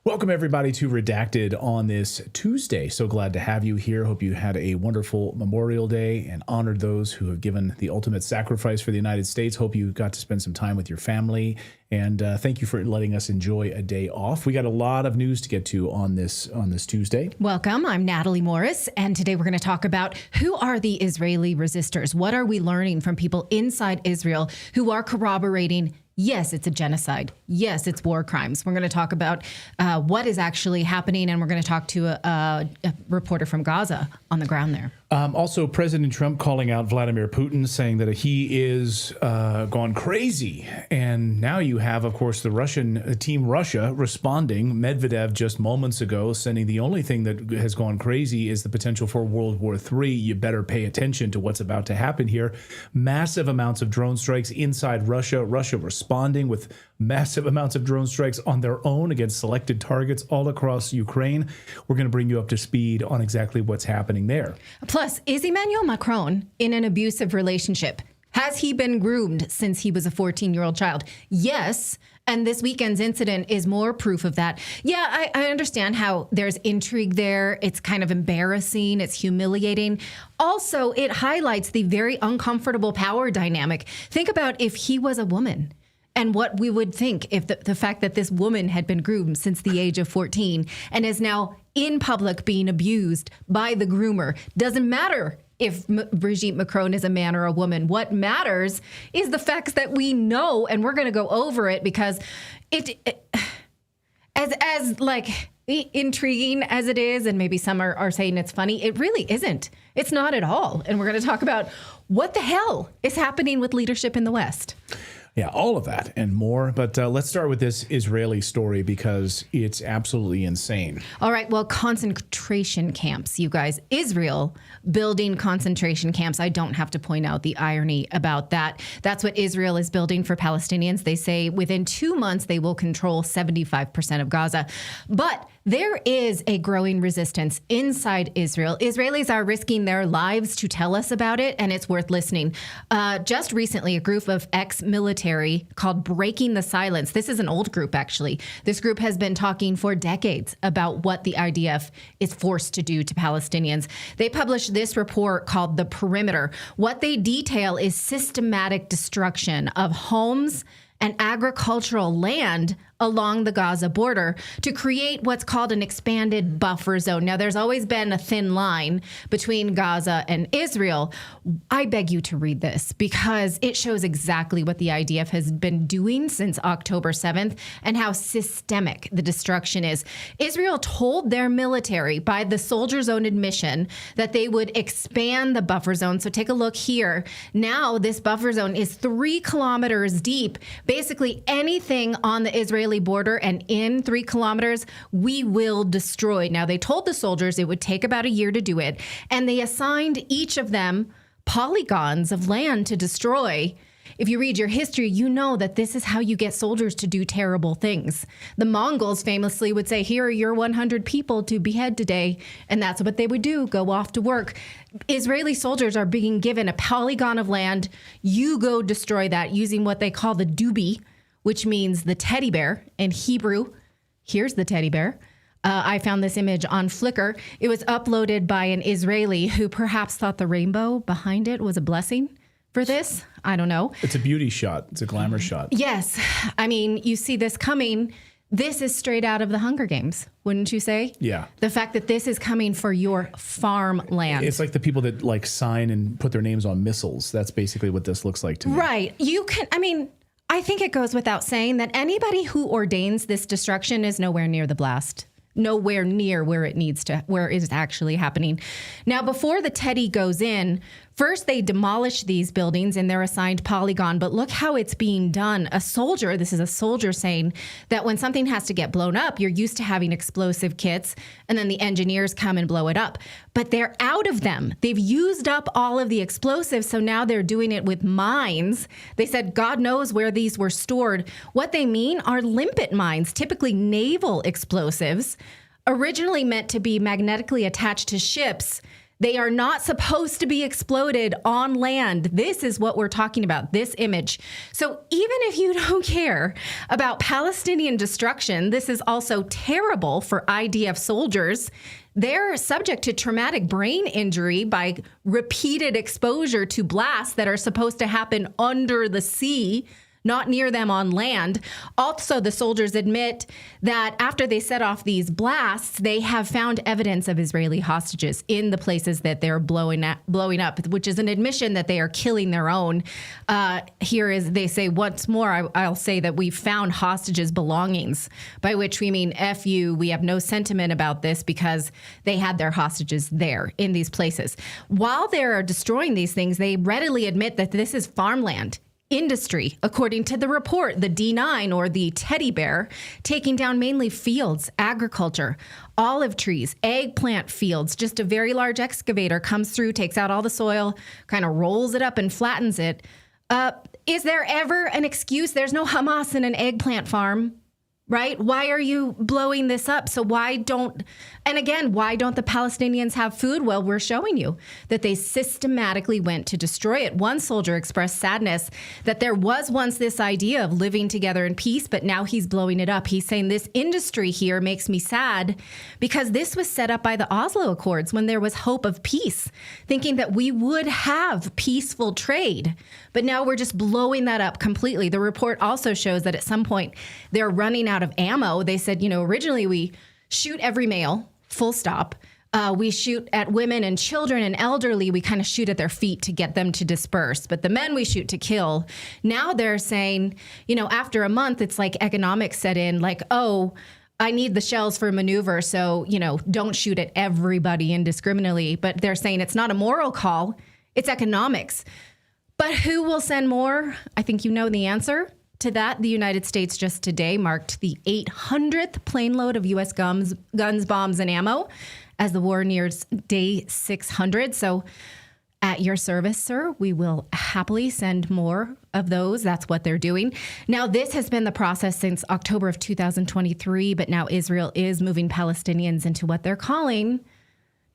Welcome, everybody, to Redacted on this Tuesday. So glad to have you here. Hope you had a wonderful Memorial Day and honored those who have given the ultimate sacrifice for the United States. Hope you got to spend some time with your family. And thank you for letting us enjoy a day off. We got a lot of news to get to on this Tuesday. Welcome. I'm Natalie Morris, and today we're going to talk about who are the Israeli resistors? What are we learning from people inside Israel who are corroborating, yes, it's a genocide. Yes, it's war crimes. We're going to talk about what is actually happening, and we're going to talk to a reporter from Gaza on the ground there. Also, President Trump calling out Vladimir Putin, saying that he is gone crazy. And now you have, of course, the Russian team Russia responding. Medvedev just moments ago saying the only thing that has gone crazy is the potential for World War III. You better pay attention to what's about to happen here. Massive amounts of drone strikes inside Russia. Russia responding with massive amounts of drone strikes on their own against selected targets all across Ukraine. We're going to bring you up to speed on exactly what's happening there. Plus, is Emmanuel Macron in an abusive relationship? Has he been groomed since he was a 14-year-old child? Yes. And this weekend's incident is more proof of that. Yeah, I understand how there's intrigue there. It's kind of embarrassing. It's humiliating. Also, it highlights the very uncomfortable power dynamic. Think about if he was a woman and what we would think if the fact that this woman had been groomed since the age of 14 and is now in public being abused by the groomer. Doesn't matter if Brigitte Macron is a man or a woman. What matters is the facts that we know, and we're going to go over it because as like intriguing as it is, and maybe some are saying it's funny, it really isn't. It's not at all. And we're going to talk about what the hell is happening with leadership in the West. Yeah, all of that and more. But let's start with this Israeli story because it's absolutely insane. All right. Well, concentration camps, you guys. Israel building concentration camps. I don't have to point out the irony about that. That's what Israel is building for Palestinians. They say within 2 months, they will control 75% of Gaza. But there is a growing resistance inside Israel. Israelis are risking their lives to tell us about it, and it's worth listening. Just recently, a group of ex-military called Breaking the Silence. This is an old group, actually. This group has been talking for decades about what the IDF is forced to do to Palestinians. They published this report called The Perimeter. What they detail is systematic destruction of homes and agricultural land along the Gaza border to create what's called an expanded buffer zone. Now, there's always been a thin line between Gaza and Israel. I beg you to read this because it shows exactly what the IDF has been doing since October 7th and how systemic the destruction is. Israel told their military by the soldiers' own admission that they would expand the buffer zone. So take a look here. Now, this buffer zone is 3 kilometers deep. Basically, anything on the Israeli border and in 3 kilometers, we will destroy. Now, they told the soldiers it would take about a year to do it, and they assigned each of them polygons of land to destroy. If you read your history, you know that this is how you get soldiers to do terrible things. The Mongols famously would say, here are your 100 people to behead today. And that's what they would do, go off to work. Israeli soldiers are being given a polygon of land. You go destroy that using what they call the dubi, which means the teddy bear in Hebrew. Here's the teddy bear. I found this image on Flickr. It was uploaded by an Israeli who perhaps thought the rainbow behind it was a blessing for this. I don't know. It's a beauty shot. It's a glamour shot. Yes. I mean, you see this coming. This is straight out of the Hunger Games, wouldn't you say? Yeah. The fact that this is coming for your farmland. It's like the people that like sign and put their names on missiles. That's basically what this looks like to me. Right. You can, I think it goes without saying that anybody who ordains this destruction is nowhere near the blast. Nowhere near where it is actually happening. Now, before the Teddy goes in, first they demolish these buildings and they're assigned polygon, but look how it's being done. This is a soldier saying that when something has to get blown up, you're used to having explosive kits and then the engineers come and blow it up. But they're out of them. They've used up all of the explosives, so now they're doing it with mines. They said, God knows where these were stored. What they mean are limpet mines, typically naval explosives, originally meant to be magnetically attached to ships. They are not supposed to be exploded on land. This is what we're talking about, this image. So even if you don't care about Palestinian destruction, this is also terrible for IDF soldiers. They're subject to traumatic brain injury by repeated exposure to blasts that are supposed to happen under the sea, not near them on land. Also, the soldiers admit that after they set off these blasts, they have found evidence of Israeli hostages in the places that they're blowing up, which is an admission that they are killing their own. Here is, they say, once more, I'll say that we found hostages' belongings, by which we mean F you. We have no sentiment about this because they had their hostages there in these places. While they're destroying these things, they readily admit that this is farmland. Industry, according to the report, the D9 or the teddy bear, taking down mainly fields, agriculture, olive trees, eggplant fields. Just a very large excavator comes through, takes out all the soil, kind of rolls it up and flattens it. Is there ever an excuse? There's no Hamas in an eggplant farm, right? Why are you blowing this up? So why don't the Palestinians have food? Well, we're showing you that they systematically went to destroy it. One soldier expressed sadness that there was once this idea of living together in peace, but now he's blowing it up. He's saying this industry here makes me sad because this was set up by the Oslo Accords when there was hope of peace, thinking that we would have peaceful trade. But now we're just blowing that up completely. The report also shows that at some point they're running out of ammo. They said, originally we shoot every male, full stop. We shoot at women and children and elderly. We kind of shoot at their feet to get them to disperse. But the men we shoot to kill. Now they're saying, after a month, it's like economics set in, like, oh, I need the shells for maneuver. So, don't shoot at everybody indiscriminately. But they're saying it's not a moral call. It's economics. But who will send more? I think you know the answer to that. The United States just today marked the 800th plane load of U.S. guns, bombs, and ammo as the war nears day 600. So at your service, sir, we will happily send more of those. That's what they're doing. Now, this has been the process since October of 2023, but now Israel is moving Palestinians into what they're calling,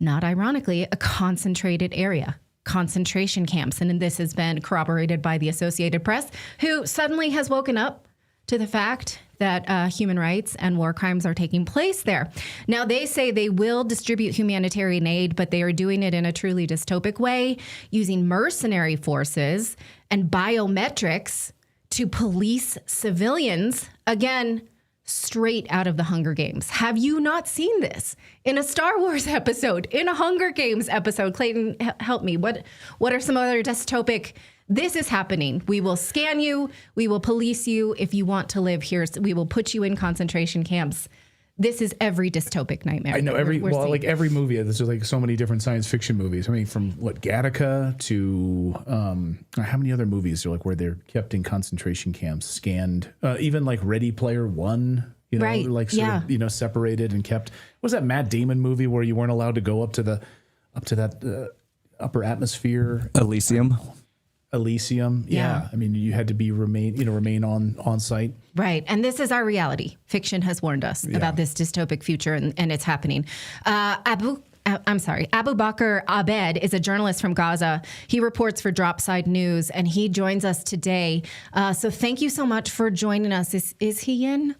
not ironically, a concentrated area. Concentration camps. And this has been corroborated by the Associated Press, who suddenly has woken up to the fact that human rights and war crimes are taking place there. Now, they say they will distribute humanitarian aid, but they are doing it in a truly dystopic way, using mercenary forces and biometrics to police civilians. Again, straight out of the Hunger Games. Have you not seen this in a Star Wars episode, in a Hunger Games episode? Clayton, help me. What are some other dystopic? This is happening. We will scan you. We will police you. If you want to live here, we will put you in concentration camps. This is every dystopic nightmare. I know every movie. There's like so many different science fiction movies. I mean, from Gattaca to how many other movies are like where they're kept in concentration camps, scanned. Even like Ready Player One. Right. Like sort of, separated and kept. What was that Matt Damon movie where you weren't allowed to go up to that upper atmosphere? Elysium. Yeah. I mean, you had to remain on site. Right. And this is our reality. Fiction has warned us about this dystopic future, and it's happening. Abu Bakr Abed is a journalist from Gaza. He reports for Dropside News, and he joins us today. So thank you so much for joining us. Is he in?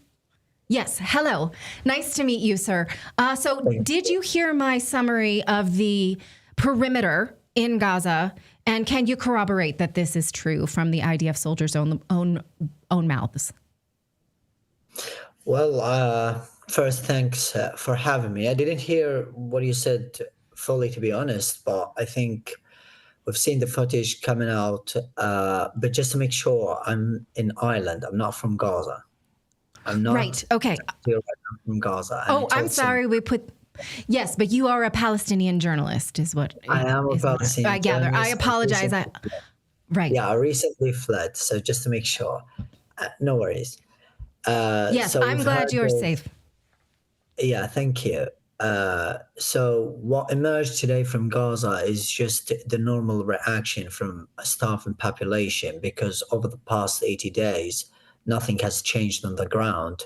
Yes. Hello. Nice to meet you, sir. So did you hear my summary of the perimeter in Gaza? And can you corroborate that this is true from the IDF soldiers' own mouths? Well, first, thanks for having me. I didn't hear what you said fully, to be honest, but I think we've seen the footage coming out. But just to make sure, I'm in Ireland. I'm not from Gaza. I'm not. Right. Okay. From Gaza. Oh, I'm sorry. Yes, but you are a Palestinian journalist, is what I am a Palestinian. I gather. Journalist. I apologize. Right. Yeah, I recently fled, so just to make sure. No worries. Yes, so I'm glad you're safe. Yeah, thank you. So what emerged today from Gaza is just the normal reaction from staff and population, because over the past 80 days, nothing has changed on the ground.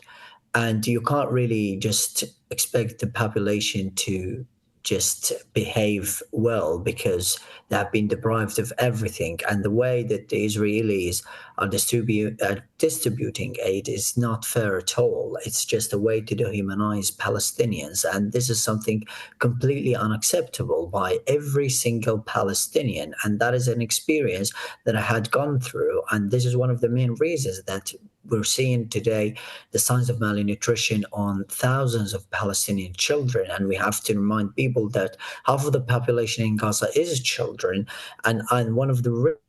And you can't really just expect the population to just behave well because they have been deprived of everything. And the way that the Israelis are distributing aid is not fair at all. It's just a way to dehumanize Palestinians. And this is something completely unacceptable by every single Palestinian. And that is an experience that I had gone through. And this is one of the main reasons that we're seeing today the signs of malnutrition on thousands of Palestinian children. And we have to remind people that half of the population in Gaza is children. And one of the reasons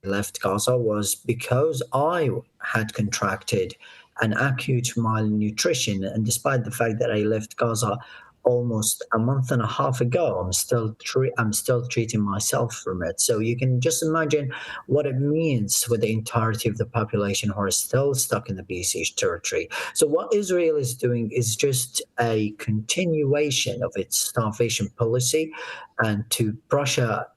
I left Gaza was because I had contracted an acute malnutrition. And despite the fact that I left Gaza almost a month and a half ago, I'm still treating myself from it. So you can just imagine what it means for the entirety of the population who are still stuck in the besieged territory. So what Israel is doing is just a continuation of its starvation policy, and to Prussia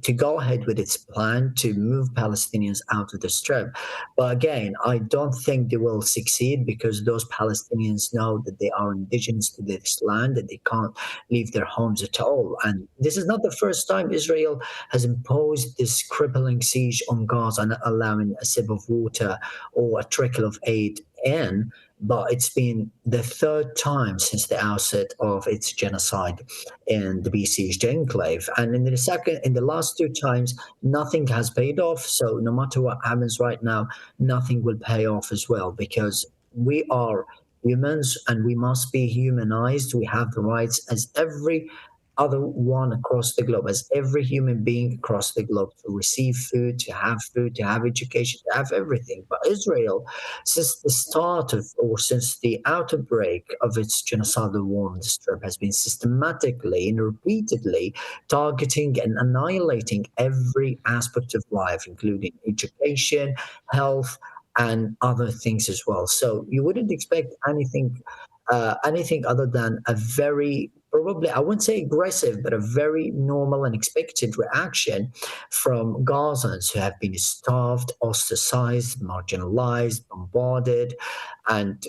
to go ahead with its plan to move Palestinians out of the Strip. But again, I don't think they will succeed because those Palestinians know that they are indigenous to this land, that they can't leave their homes at all. And this is not the first time Israel has imposed this crippling siege on Gaza, not allowing a sip of water or a trickle of aid in. But it's been the third time since the outset of its genocide in the besieged enclave. And in the last two times, nothing has paid off. So no matter what happens right now, nothing will pay off as well, because we are humans and we must be humanized. We have the rights as every other one across the globe, as every human being across the globe, to receive food, to have education, to have everything. But Israel, since the start of, or since the outbreak of its genocidal war on the Strip, has been systematically and repeatedly targeting and annihilating every aspect of life, including education, health, and other things as well. So you wouldn't expect anything other than a very, probably, I wouldn't say aggressive, but a very normal and expected reaction from Gazans who have been starved, ostracized, marginalized, bombarded, and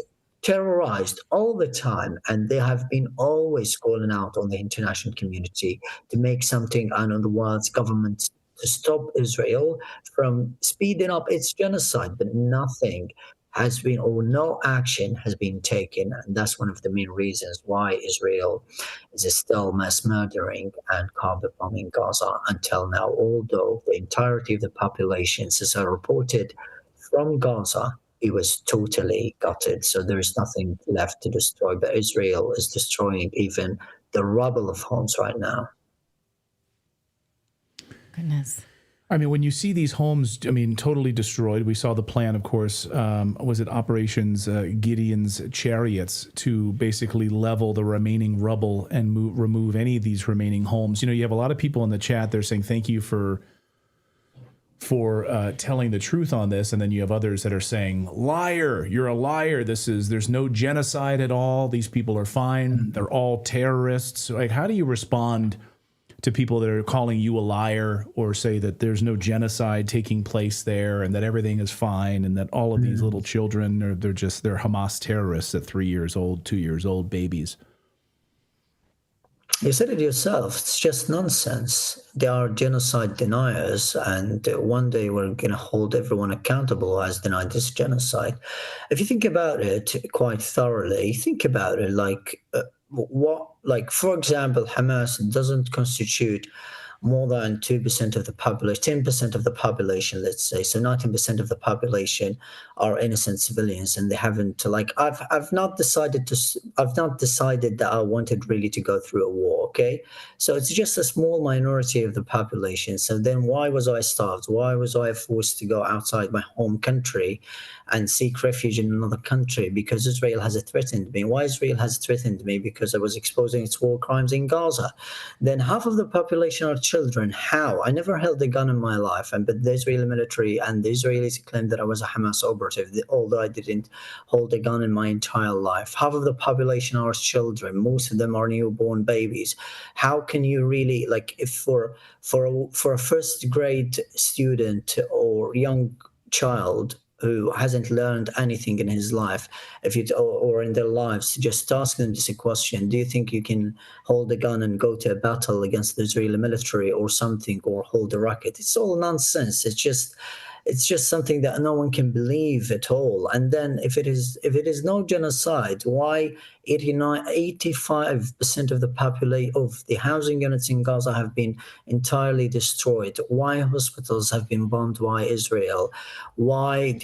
terrorized all the time. And they have been always calling out on the international community to make something, and on the world's government, to stop Israel from speeding up its genocide. But nothing has been, or no action has been taken. And that's one of the main reasons why Israel is still mass murdering and carpet bombing Gaza until now, although the entirety of the population, as I reported from Gaza, it was totally gutted. So there is nothing left to destroy, but Israel is destroying even the rubble of homes right now. Goodness. I mean, when you see these homes, I mean, totally destroyed. We saw the plan, of course, was it Operations Gideon's Chariots, to basically level the remaining rubble and remove any of these remaining homes. You know, you have a lot of people in the chat, they're saying thank you for telling the truth on this. And then you have others that are saying, liar, you're a liar. There's no genocide at all. These people are fine. They're all terrorists. Like, how do you respond to people that are calling you a liar, or say that there's no genocide taking place there and that everything is fine and that all of these little children they're Hamas terrorists at 3 years old, 2 years old babies? You said it yourself. It's just nonsense. They are genocide deniers, and one day we're going to hold everyone accountable who has denied this genocide. If you think about it quite thoroughly, think about it like, for example, Hamas doesn't constitute more than 2% of the population, 10% of the population, let's say. So 19% of the population are innocent civilians, and they haven't, like, I've not decided that I wanted really to go through a war. Okay, so it's just a small minority of the population. So then why was I starved? Why was I forced to go outside my home country and seek refuge in another country? Because Israel has threatened me. Why Israel has threatened me? Because I was exposing its war crimes in Gaza. Then half of the population are children. How? I never held a gun in my life, but the Israeli military and the Israelis claimed that I was a Hamas operative, although I didn't hold a gun in my entire life. Half of the population are children. Most of them are newborn babies. How can you really, like, if for a first grade student or young child who hasn't learned anything in his life, if you or in their lives, just ask them this question: do you think you can hold a gun and go to a battle against the Israeli military or something, or hold a rocket? It's all nonsense. It's just something that no one can believe at all. And then if it is no genocide, why 85% of the population of the housing units in Gaza have been entirely destroyed? Why hospitals have been bombed by Israel? Why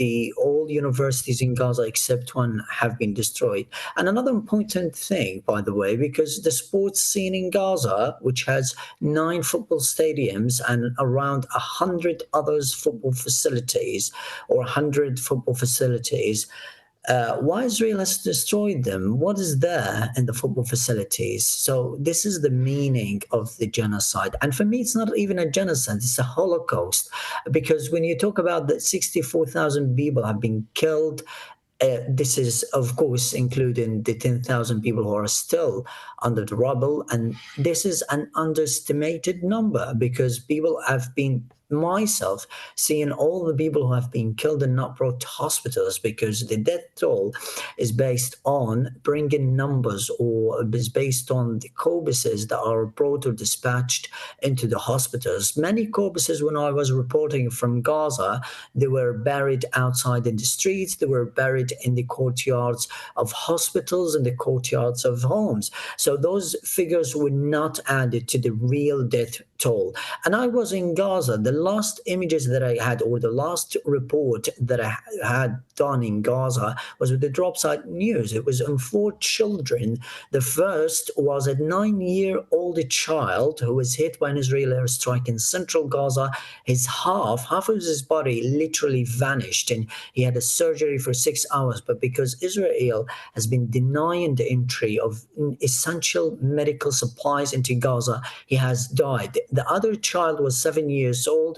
all universities in Gaza except one have been destroyed? And another important thing, by the way, because the sports scene in Gaza, which has 9 football stadiums and around 100 others football facilities, or 100 football facilities, why Israel has destroyed them? What is there in the football facilities? So this is the meaning of the genocide. And for me, it's not even a genocide, it's a Holocaust. Because when you talk about that 64,000 people have been killed, this is, of course, including the 10,000 people who are still under the rubble. And this is an underestimated number, because people have been, myself, seeing all the people who have been killed and not brought to hospitals, because the death toll is based on bringing numbers, or is based on the corpses that are brought or dispatched into the hospitals. Many corpses, when I was reporting from Gaza, they were buried outside in the streets, they were buried in the courtyards of hospitals and the courtyards of homes. So those figures were not added to the real death toll. And I was in Gaza. The last images that I had, or the last report that I had done in Gaza, was with the Dropside News. It was on 4 children. The first was a 9-year-old child who was hit by an Israeli airstrike in central Gaza. His half of his body literally vanished, and he had a surgery for 6 hours. But because Israel has been denying the entry of essential medical supplies into Gaza, he has died. The other child was 7 years old.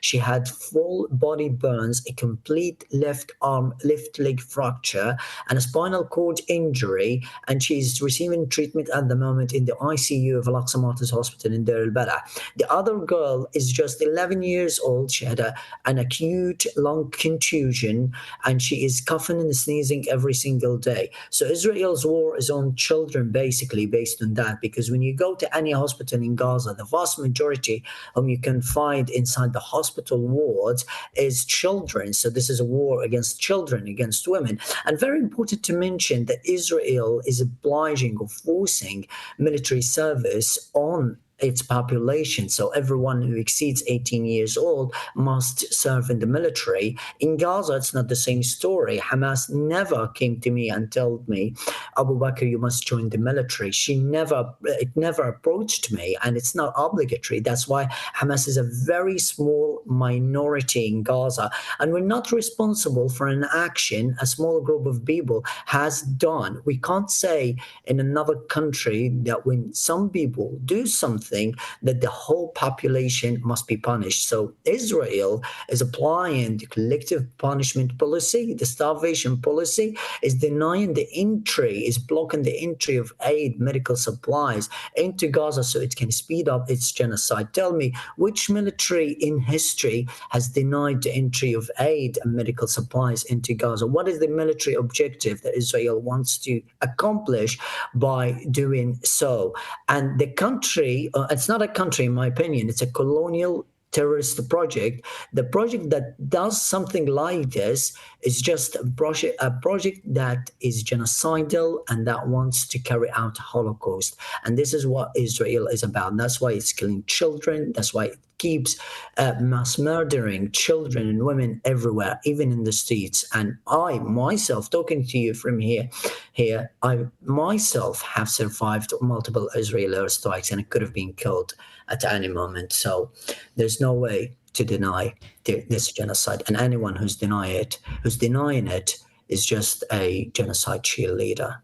She had full body burns, a complete left arm, left leg fracture, and a spinal cord injury. And she's receiving treatment at the moment in the ICU of Al-Aqsa Martyrs Hospital in Deir al-Balah. The other girl is just 11 years old. She had an acute lung contusion, and she is coughing and sneezing every single day. So Israel's war is on children, basically, based on that. Because when you go to any hospital in Gaza, the vast majority whom you can find inside the hospital wards is children. So this is a war against children, against women. And very important to mention that Israel is obliging or forcing military service on its population. So everyone who exceeds 18 years old must serve in the military. In Gaza, it's not the same story. Hamas never came to me and told me, Abu Bakr, you must join the military. It never approached me, and it's not obligatory. That's why Hamas is a very small minority in Gaza. And we're not responsible for an action a small group of people has done. We can't say in another country that when some people do something, that the whole population must be punished. So Israel is applying the collective punishment policy, the starvation policy, is denying the entry, is blocking the entry of aid, medical supplies into Gaza so it can speed up its genocide. Tell me, which military in history has denied the entry of aid and medical supplies into Gaza? What is the military objective that Israel wants to accomplish by doing so? And the country, it's not a country, in my opinion, it's a colonial terrorist project. The project that does something like this is just a project that is genocidal and that wants to carry out a Holocaust. And this is what Israel is about. And that's why it's killing children. That's why it keeps mass murdering children and women everywhere, even in the streets. And I myself, talking to you from here, I myself have survived multiple Israeli airstrikes, and it could have been killed at any moment. So there's no way to deny this genocide. And anyone who's denying it is just a genocide cheerleader.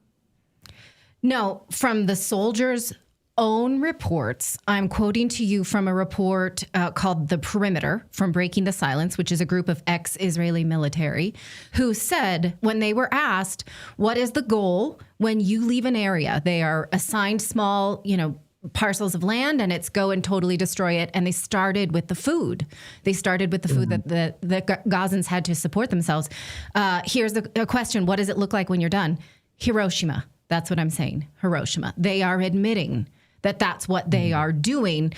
No, from the soldiers' own reports, I'm quoting to you from a report called The Perimeter from Breaking the Silence, which is a group of ex-Israeli military who said when they were asked, what is the goal when you leave an area? They are assigned small, parcels of land and it's go and totally destroy it. And they started with the food. They started with the food that the Gazans had to support themselves. Here's a question. What does it look like when you're done? Hiroshima. That's what I'm saying. Hiroshima. They are admitting that that's what they are doing.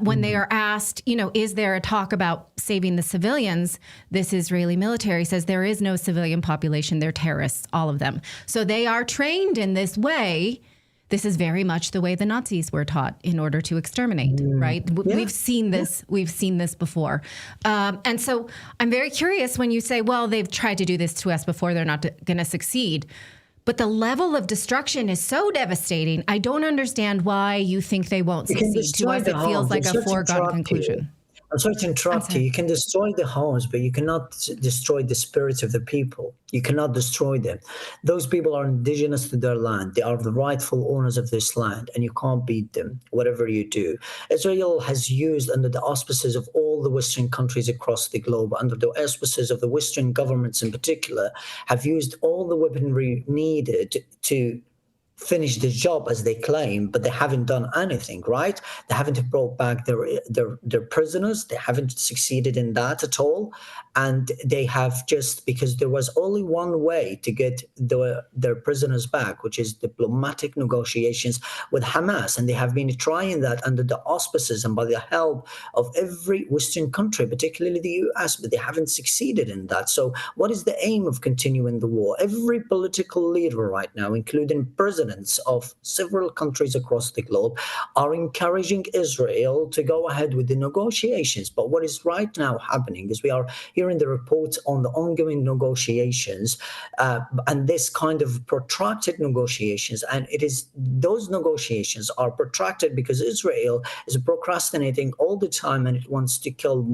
When they are asked, is there a talk about saving the civilians? This Israeli military says there is no civilian population. They're terrorists, all of them. So they are trained in this way. This is very much the way the Nazis were taught in order to exterminate, right? Yeah. We've seen this. We've seen this before. And so I'm very curious when you say, well, they've tried to do this to us before. They're not going to succeed. But the level of destruction is so devastating. I don't understand why you think they won't succeed. To us, it feels like a foregone conclusion. I'm sorry to interrupt you. You can destroy the homes, but you cannot destroy the spirits of the people. You cannot destroy them. Those people are indigenous to their land. They are the rightful owners of this land, and you can't beat them, whatever you do. Israel has used, under the auspices of all the Western countries across the globe, under the auspices of the Western governments in particular, have used all the weaponry needed to finish the job, as they claim, but they haven't done anything, right? They haven't brought back their prisoners. They haven't succeeded in that at all. And they have just, because there was only one way to get their prisoners back, which is diplomatic negotiations with Hamas. And they have been trying that under the auspices and by the help of every Western country, particularly the US, but they haven't succeeded in that. So what is the aim of continuing the war? Every political leader right now, including presidents of several countries across the globe, are encouraging Israel to go ahead with the negotiations. But what is right now happening is we are hearing the reports on the ongoing negotiations and this kind of protracted negotiations. And it is those negotiations are protracted because Israel is procrastinating all the time, and it wants to kill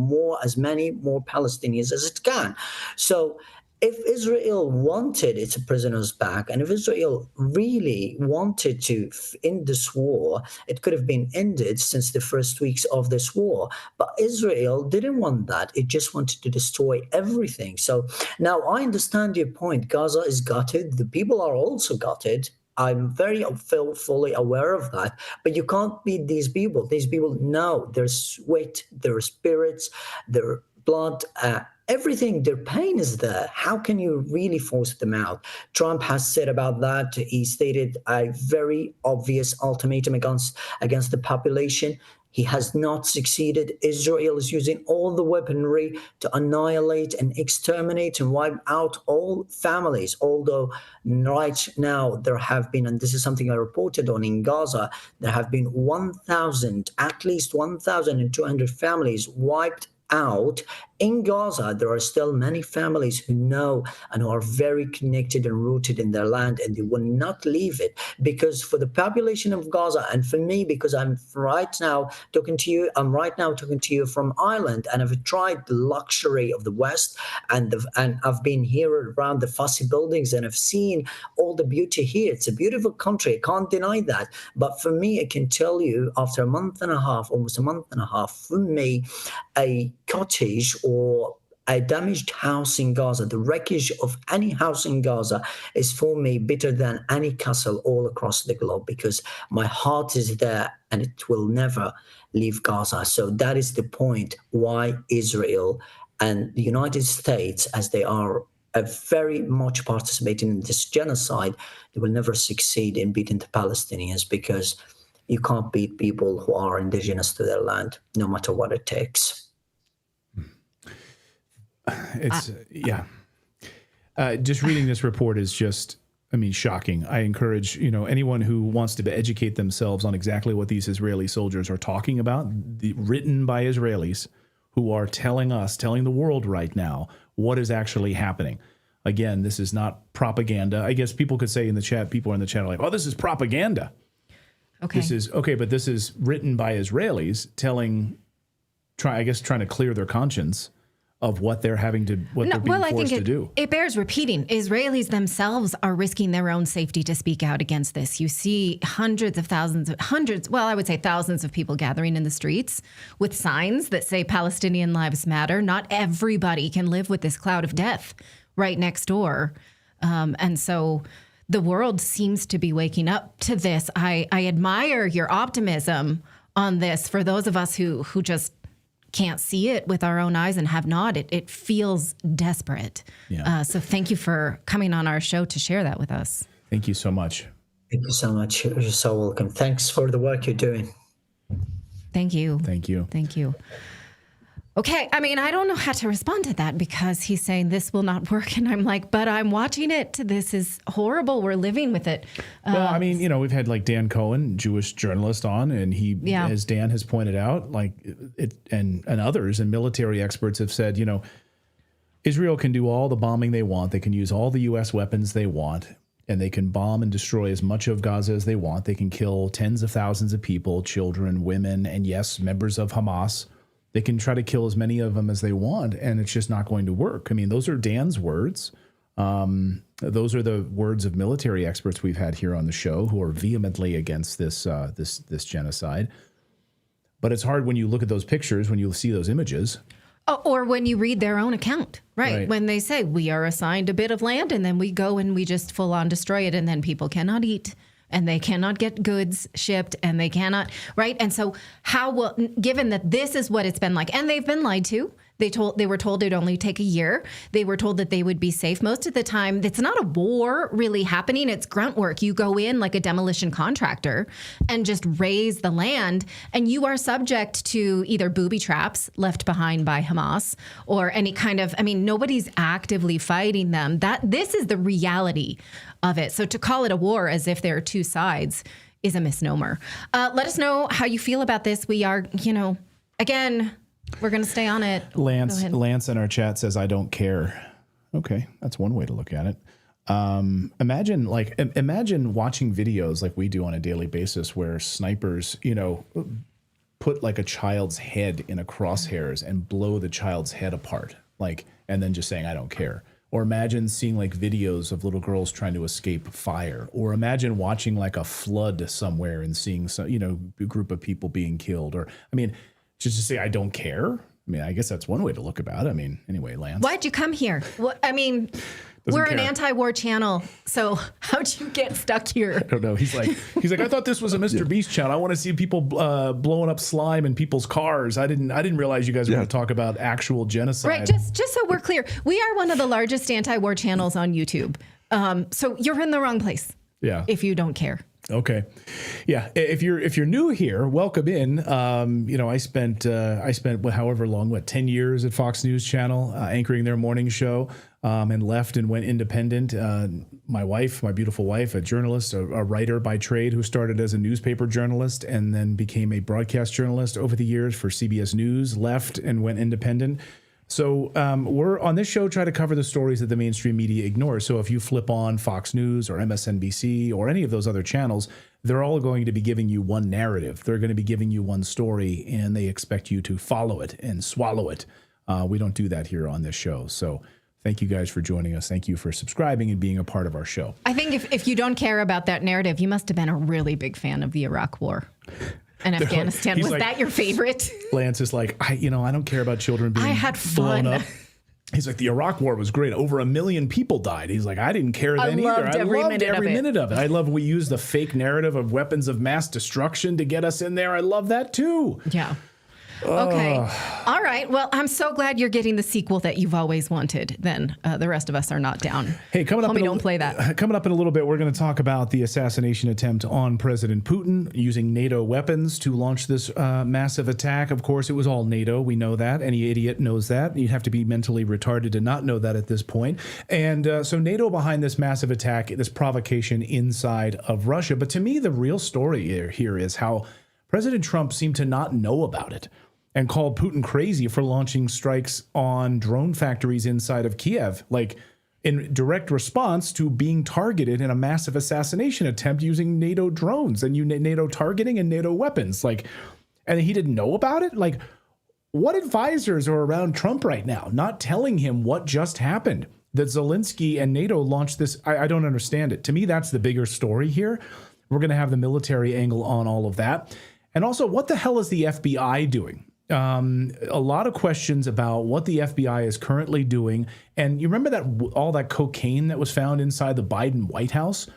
as many more Palestinians as it can. So if Israel wanted its prisoners back, and if Israel really wanted to end this war, it could have been ended since the first weeks of this war. But Israel didn't want that. It just wanted to destroy everything. So now I understand your point. Gaza is gutted. The people are also gutted. I'm very fully aware of that. But you can't beat these people. These people know their sweat, their spirits, their blood, everything, their pain is there. How can you really force them out? Trump has said about that. He stated a very obvious ultimatum against the population. He has not succeeded. Israel is using all the weaponry to annihilate and exterminate and wipe out all families. Although right now there have been, and this is something I reported on in Gaza, there have been at least 1,200 families wiped out. In Gaza, there are still many families who know and who are very connected and rooted in their land, and they will not leave it. Because for the population of Gaza, and for me, because I'm right now talking to you from Ireland, and I've tried the luxury of the West, and I've been here around the fussy buildings, and I've seen all the beauty here. It's a beautiful country. I can't deny that. But for me, I can tell you, after almost a month and a half, for me, a cottage or a damaged house in Gaza, the wreckage of any house in Gaza, is for me better than any castle all across the globe, because my heart is there and it will never leave Gaza. So that is the point why Israel and the United States, as they are very much participating in this genocide, they will never succeed in beating the Palestinians, because you can't beat people who are indigenous to their land, no matter what it takes. It's just reading this report is just, shocking. I encourage, anyone who wants to educate themselves on exactly what these Israeli soldiers are talking about, written by Israelis who are telling the world right now what is actually happening. Again, this is not propaganda. I guess people could say in the chat, people in the chat are like, oh, this is propaganda. Okay. But this is written by Israelis trying to clear their conscience of what they're being forced to do. It bears repeating. Israelis themselves are risking their own safety to speak out against this. You see thousands of people gathering in the streets with signs that say Palestinian lives matter. Not everybody can live with this cloud of death right next door. And so the world seems to be waking up to this. I admire your optimism on this. For those of us who just can't see it with our own eyes and have not, it feels desperate. Yeah. So thank you for coming on our show to share that with us. Thank you so much. Thank you so much. You're so welcome. Thanks for the work you're doing. Thank you. Thank you. Thank you. Okay, I mean, I don't know how to respond to that because he's saying this will not work. And I'm like, but I'm watching it. This is horrible. We're living with it. Well, I mean, we've had like Dan Cohen, Jewish journalist, on, and he, as Dan has pointed out, like it, and others and military experts have said, Israel can do all the bombing they want. They can use all the U.S. weapons they want, and they can bomb and destroy as much of Gaza as they want. They can kill tens of thousands of people, children, women, and yes, members of Hamas. They can try to kill as many of them as they want, and it's just not going to work. I mean, those are Dan's words. Those are the words of military experts we've had here on the show who are vehemently against this this genocide. But it's hard when you look at those pictures, when you see those images. Or when you read their own account, right? When they say we are assigned a bit of land and then we go and we just full on destroy it, and then people cannot eat. And they cannot get goods shipped, and they cannot, right? And so how will, given that this is what it's been like, and they've been lied to, they were told it'd only take a year. They were told that they would be safe. Most of the time, it's not a war really happening. It's grunt work. You go in like a demolition contractor and just raze the land, and you are subject to either booby traps left behind by Hamas or any kind of, I mean, nobody's actively fighting them. This is the reality of it. So to call it a war as if there are two sides is a misnomer. Let us know how you feel about this. We are, again, we're going to stay on it. Lance in our chat says, I don't care. Okay, that's one way to look at it. Imagine watching videos like we do on a daily basis where snipers, put like a child's head in a crosshairs and blow the child's head apart, and then just saying, I don't care. Or imagine seeing like videos of little girls trying to escape fire. Or imagine watching like a flood somewhere and seeing a group of people being killed. Or, just to say, I don't care. I mean, I guess that's one way to look about it. I mean, anyway, Lance. Why'd you come here? We're an anti-war channel, so how'd you get stuck here? I don't know. He's like, I thought this was a Mr. Beast channel. I want to see people blowing up slime in people's cars. I didn't realize you guys were going to talk about actual genocide. Right. Just so we're clear, we are one of the largest anti-war channels on YouTube. So you're in the wrong place. Yeah. If you don't care. Okay. Yeah. If you're new here, welcome in. I spent however long, 10 years at Fox News Channel, anchoring their morning show, and left and went independent. My beautiful wife, a journalist, a writer by trade who started as a newspaper journalist and then became a broadcast journalist over the years for CBS News, left and went independent. So we're on this show try to cover the stories that the mainstream media ignores. So if you flip on Fox News or MSNBC or any of those other channels, they're all going to be giving you one narrative. They're going to be giving you one story, and they expect you to follow it and swallow it. We don't do that here on this show. So thank you guys for joining us. Thank you for subscribing and being a part of our show. I think if you don't care about that narrative, you must have been a really big fan of the Iraq War. And Afghanistan. Was that your favorite? Lance is like, I don't care about children being blown up. He's like, the Iraq War was great. Over 1 million people died. He's like, I didn't care then either. I loved every minute of it. I love we use the fake narrative of weapons of mass destruction to get us in there. I love that too. Yeah. Okay. All right. Well, I'm so glad you're getting the sequel that you've always wanted. Then the rest of us are not down. Hey, don't play that. Coming up in a little bit, we're going to talk about the assassination attempt on President Putin using NATO weapons to launch this massive attack. Of course, it was all NATO. We know that. Any idiot knows that. You'd have to be mentally retarded to not know that at this point. And so NATO behind this massive attack, this provocation inside of Russia. But to me, the real story here is how President Trump seemed to not know about it and called Putin crazy for launching strikes on drone factories inside of Kiev, like in direct response to being targeted in a massive assassination attempt using NATO drones and NATO targeting and NATO weapons. And he didn't know about it? What advisors are around Trump right now, not telling him what just happened? That Zelensky and NATO launched this, I don't understand it. To me, that's the bigger story here. We're going to have the military angle on all of that. And also, what the hell is the FBI doing? A lot of questions about what the FBI is currently doing. And you remember that all that cocaine that was found inside the Biden White House?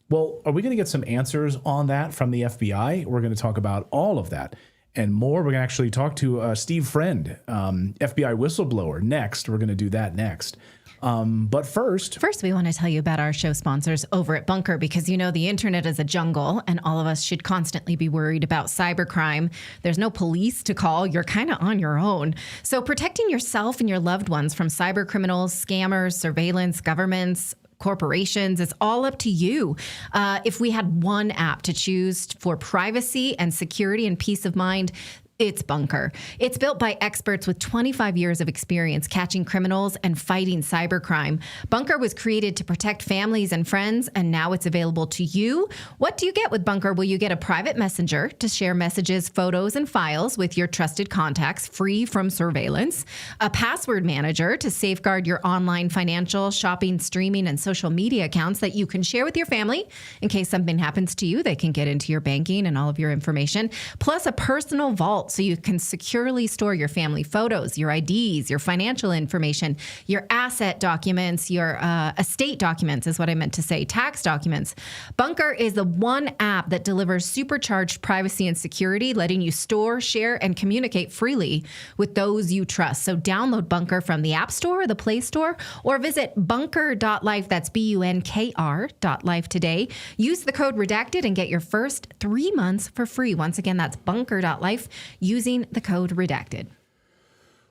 Well, are we going to get some answers on that from the FBI? We're going to talk about all of that and more. We're going to actually talk to Steve Friend, FBI whistleblower, next. We're going to do that next. But first, we want to tell you about our show sponsors over at Bunker, because you know the internet is a jungle and all of us should constantly be worried about cybercrime. There's no police to call. You're kind of on your own. So protecting yourself and your loved ones from cyber criminals, scammers, surveillance, governments, corporations, it's all up to you. If we had one app to choose for privacy and security and peace of mind, it's Bunker. It's built by experts with 25 years of experience catching criminals and fighting cybercrime. Bunker was created to protect families and friends, and now it's available to you. What do you get with Bunker? Well, you get a private messenger to share messages, photos, and files with your trusted contacts, free from surveillance, a password manager to safeguard your online financial, shopping, streaming, and social media accounts that you can share with your family in case something happens to you. They can get into your banking and all of your information, plus a personal vault so you can securely store your family photos, your IDs, your financial information, your asset documents, your estate documents is what I meant to say, tax documents. Bunker is the one app that delivers supercharged privacy and security, letting you store, share, and communicate freely with those you trust. So download Bunker from the App Store or the Play Store, or visit bunker.life, that's BUNKR.life today. Use the code redacted and get your first 3 months for free. Once again, that's bunker.life. Using the code redacted.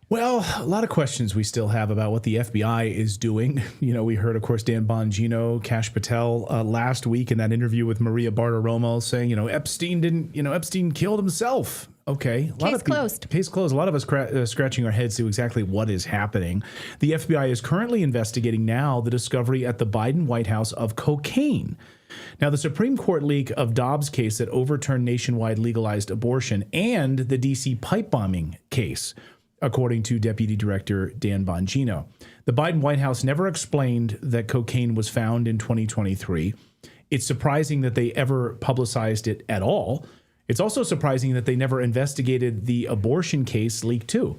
Well, a lot of questions we still have about what the FBI is doing. You know, we heard, of course, Dan Bongino, Kash Patel last week in that interview with Maria Bartiromo saying, Epstein killed himself. Okay. Case closed. Case closed. A lot of us scratching our heads to exactly what is happening. The FBI is currently investigating now the discovery at the Biden White House of cocaine. Now, the Supreme Court leak of Dobbs' case that overturned nationwide legalized abortion and the D.C. pipe bombing case, according to Deputy Director Dan Bongino. The Biden White House never explained that cocaine was found in 2023. It's surprising that they ever publicized it at all. It's also surprising that they never investigated the abortion case leak too.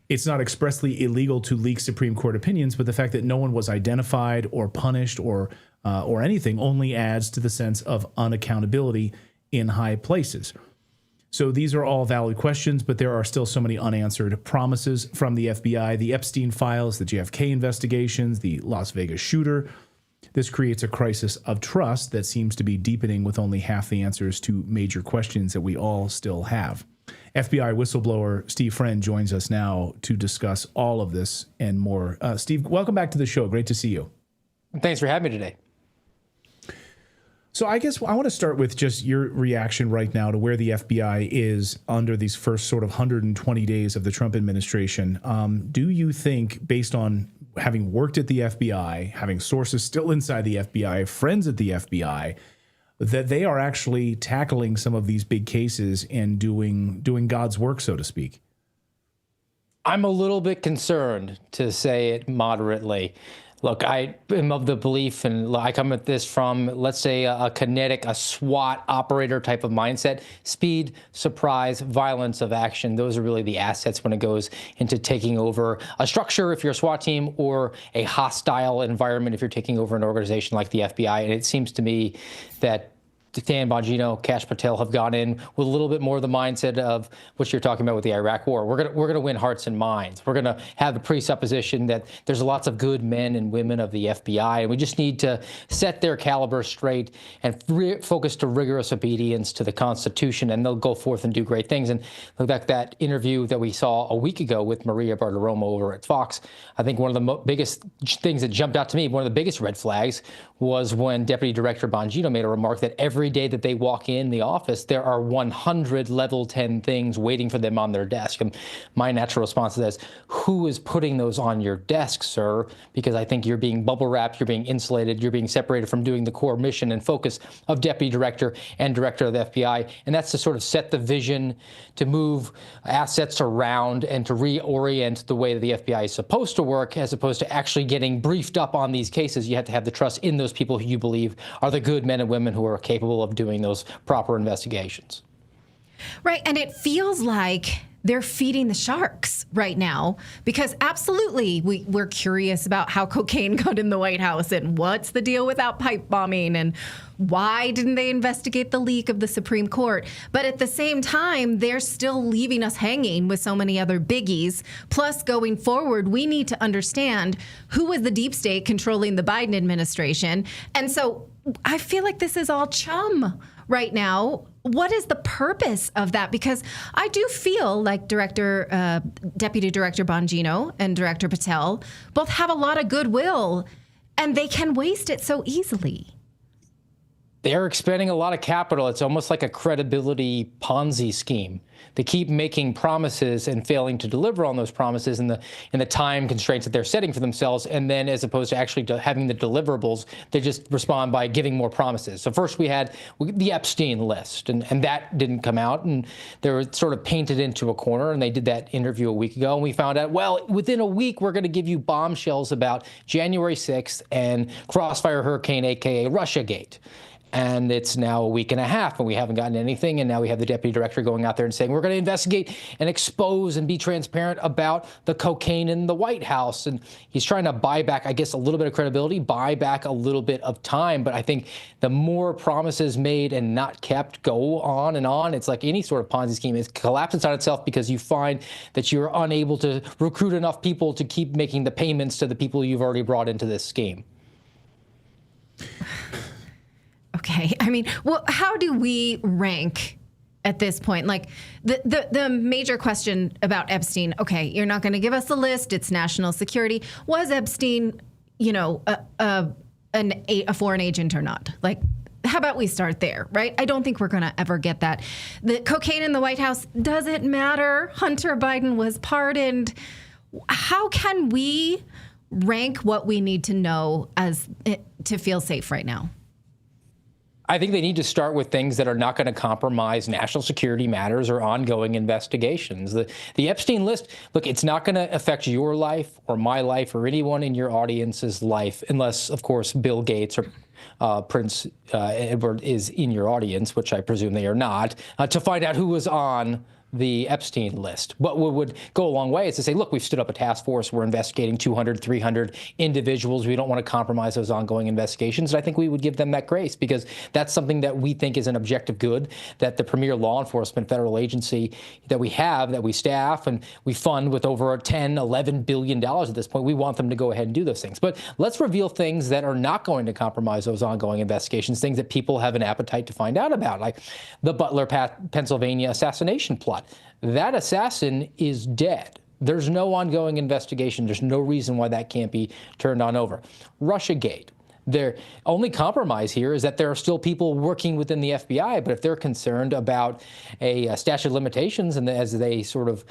It's not expressly illegal to leak Supreme Court opinions, but the fact that no one was identified or punished or anything only adds to the sense of unaccountability in high places. So these are all valid questions, but there are still so many unanswered promises from the FBI, the Epstein files, the JFK investigations, the Las Vegas shooter. This creates a crisis of trust that seems to be deepening with only half the answers to major questions that we all still have. FBI whistleblower Steve Friend joins us now to discuss all of this and more. Steve, welcome back to the show. Great to see you. Thanks for having me today. So I guess I want to start with just your reaction right now to where the FBI is under these first sort of 120 days of the Trump administration. Do you think, based on having worked at the FBI, having sources still inside the FBI, friends at the FBI, that they are actually tackling some of these big cases and doing God's work, so to speak? I'm a little bit concerned, to say it moderately. Look, I am of the belief, and I come at this from, let's say, a kinetic, a SWAT operator type of mindset. Speed, surprise, violence of action. Those are really the assets when it goes into taking over a structure if you're a SWAT team, or a hostile environment if you're taking over an organization like the FBI. And it seems to me that Dan Bongino, Kash Patel have gone in with a little bit more of the mindset of what you're talking about with the Iraq War. We're gonna win hearts and minds. We're gonna have the presupposition that there's lots of good men and women of the FBI, and we just need to set their caliber straight and focus to rigorous obedience to the Constitution, and they'll go forth and do great things. And look back that interview that we saw a week ago with Maria Bartiromo over at Fox. I think one of the biggest things that jumped out to me, one of the biggest red flags, was when Deputy Director Bongino made a remark that every day that they walk in the office, there are 100 level 10 things waiting for them on their desk. And my natural response to that is, who is putting those on your desk, sir? Because I think you're being bubble wrapped, you're being insulated, you're being separated from doing the core mission and focus of Deputy Director and Director of the FBI. And that's to sort of set the vision, to move assets around and to reorient the way that the FBI is supposed to work, as opposed to actually getting briefed up on these cases. You have to have the trust in those people who you believe are the good men and women who are capable of doing those proper investigations. Right. And it feels like they're feeding the sharks right now, because absolutely we're curious about how cocaine got in the White House and what's the deal with that pipe bombing and why didn't they investigate the leak of the Supreme Court. But at the same time, they're still leaving us hanging with so many other biggies. Plus, going forward, we need to understand who was the deep state controlling the Biden administration. And so I feel like this is all chum right now. What is the purpose of that? Because I do feel like Deputy Director Bongino and Director Patel both have a lot of goodwill, and they can waste it so easily. They're expending a lot of capital. It's almost like a credibility Ponzi scheme. They keep making promises and failing to deliver on those promises in the time constraints that they're setting for themselves. And then, as opposed to actually having the deliverables, they just respond by giving more promises. So first we had the Epstein list, and that didn't come out, and they were sort of painted into a corner. And they did that interview a week ago, and we found out, well, within a week we're going to give you bombshells about January 6th and Crossfire Hurricane, aka Russiagate. And it's now a week and a half, and we haven't gotten anything. And now we have the deputy director going out there and saying, we're going to investigate and expose and be transparent about the cocaine in the White House. And he's trying to buy back, I guess, a little bit of credibility, buy back a little bit of time. But I think the more promises made and not kept go on and on. It's like any sort of Ponzi scheme. It collapses on itself because you find that you're unable to recruit enough people to keep making the payments to the people you've already brought into this scheme. Okay. I mean, well, how do we rank at this point? Like the major question about Epstein, okay, you're not going to give us the list. It's national security. Was Epstein, a foreign agent or not? Like, how about we start there, right? I don't think we're going to ever get that. The cocaine in the White House, does it matter? Hunter Biden was pardoned. How can we rank what we need to know to feel safe right now? I think they need to start with things that are not going to compromise national security matters or ongoing investigations. The Epstein list, look, it's not going to affect your life or my life or anyone in your audience's life, unless, of course, Bill Gates or Prince Edward is in your audience, which I presume they are not, to find out who was on the Epstein list. What would go a long way is to say, look, we've stood up a task force. We're investigating 200, 300 individuals. We don't want to compromise those ongoing investigations. And I think we would give them that grace, because that's something that we think is an objective good, that the premier law enforcement federal agency that we have, that we staff and we fund with over $10, $11 billion at this point, we want them to go ahead and do those things. But let's reveal things that are not going to compromise those ongoing investigations, things that people have an appetite to find out about, like the Butler, Pennsylvania assassination plot. That assassin is dead. There's no ongoing investigation. There's no reason why that can't be turned on over. Russiagate. Their only compromise here is that there are still people working within the FBI, but if they're concerned about a statute of limitations, and as they sort of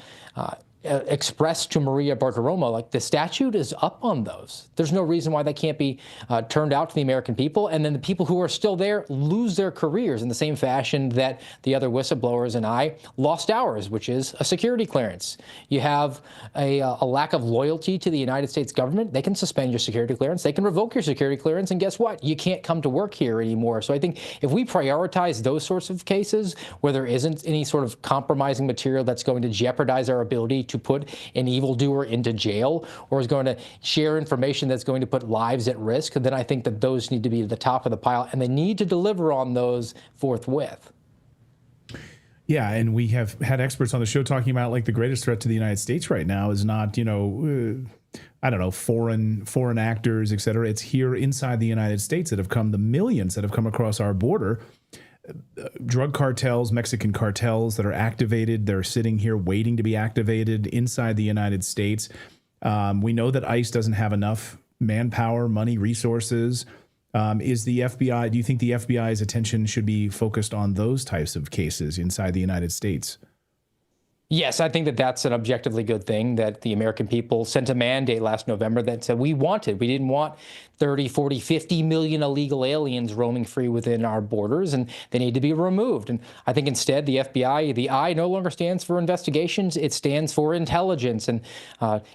expressed to Maria Bartiromo, like the statute is up on those. There's no reason why that can't be turned out to the American people. And then the people who are still there lose their careers in the same fashion that the other whistleblowers and I lost ours, which is a security clearance. You have a lack of loyalty to the United States government. They can suspend your security clearance. They can revoke your security clearance. And guess what? You can't come to work here anymore. So I think if we prioritize those sorts of cases where there isn't any sort of compromising material that's going to jeopardize our ability to put an evildoer into jail, or is going to share information that's going to put lives at risk, then I think that those need to be at the top of the pile, and they need to deliver on those forthwith. Yeah, and we have had experts on the show talking about, like, the greatest threat to the United States right now is not, I don't know, foreign actors, et cetera. It's here inside the United States that have come, the millions that have come across our border. Drug cartels, Mexican cartels that are activated. They're sitting here waiting to be activated inside the United States. We know that ICE doesn't have enough manpower, money, resources. Is the FBI, do you think the FBI's attention should be focused on those types of cases inside the United States? Yes, I think that that's an objectively good thing, that the American people sent a mandate last November that said we didn't want 30, 40, 50 million illegal aliens roaming free within our borders, and they need to be removed. And I think instead the FBI, the I no longer stands for investigations, it stands for intelligence. And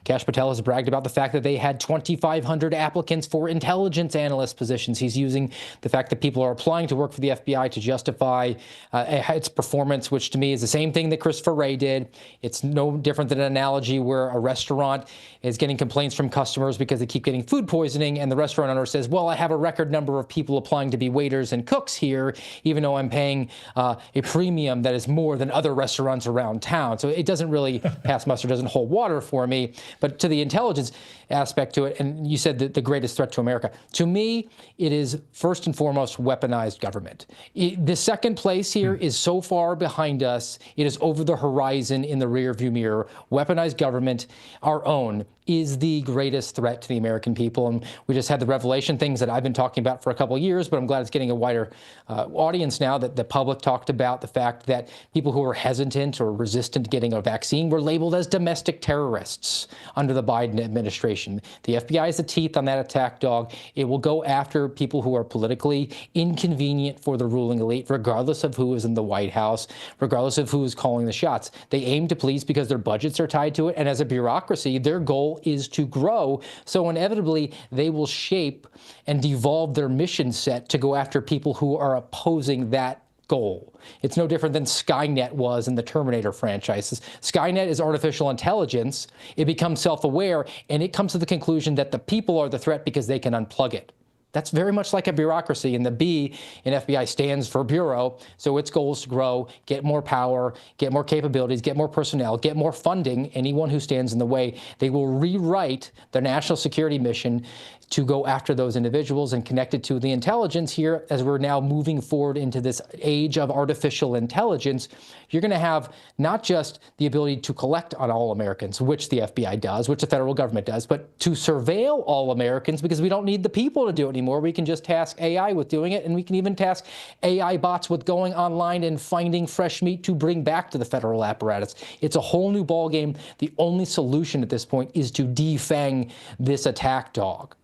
Kash Patel has bragged about the fact that they had 2,500 applicants for intelligence analyst positions. He's using the fact that people are applying to work for the FBI to justify its performance, which to me is the same thing that Christopher Wray did. It's no different than an analogy where a restaurant is getting complaints from customers because they keep getting food poisoning, and the restaurant owner says, well, I have a record number of people applying to be waiters and cooks here, even though I'm paying a premium that is more than other restaurants around town. So it doesn't really pass muster, doesn't hold water for me. But to the intelligence aspect to it, and you said that the greatest threat to America, to me, it is first and foremost weaponized government. The second place here is so far behind us, it is over the horizon in the rearview mirror. Weaponized government, our own, is the greatest threat to the American people. And we just had the revelation, things that I've been talking about for a couple of years, but I'm glad it's getting a wider audience now, that the public talked about the fact that people who were hesitant or resistant to getting a vaccine were labeled as domestic terrorists under the Biden administration. The FBI is the teeth on that attack dog. It will go after people who are politically inconvenient for the ruling elite, regardless of who is in the White House, regardless of who is calling the shots. They aim to please because their budgets are tied to it. And as a bureaucracy, their goal is to grow. So inevitably, they will shape and devolve their mission set to go after people who are opposing that goal. It's no different than Skynet was in the Terminator franchises. Skynet is artificial intelligence. It becomes self-aware, and it comes to the conclusion that the people are the threat because they can unplug it. That's very much like a bureaucracy, and the B in FBI stands for bureau. So its goal is to grow, get more power, get more capabilities, get more personnel, get more funding. Anyone who stands in the way, they will rewrite the national security mission to go after those individuals and connect it to the intelligence here. As we're now moving forward into this age of artificial intelligence, you're going to have not just the ability to collect on all Americans, which the FBI does, which the federal government does, but to surveil all Americans, because we don't need the people to do it anymore. We can just task AI with doing it, and we can even task AI bots with going online and finding fresh meat to bring back to the federal apparatus. It's a whole new ballgame. The only solution at this point is to defang this attack dog.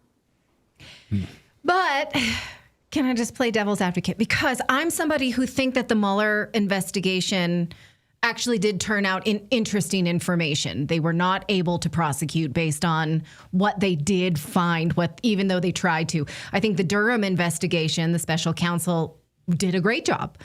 But can I just play devil's advocate? Because I'm somebody who think that the Mueller investigation actually did turn out in interesting information. They were not able to prosecute based on what they did find, even though they tried to. I think the Durham investigation, the special counsel did a great job.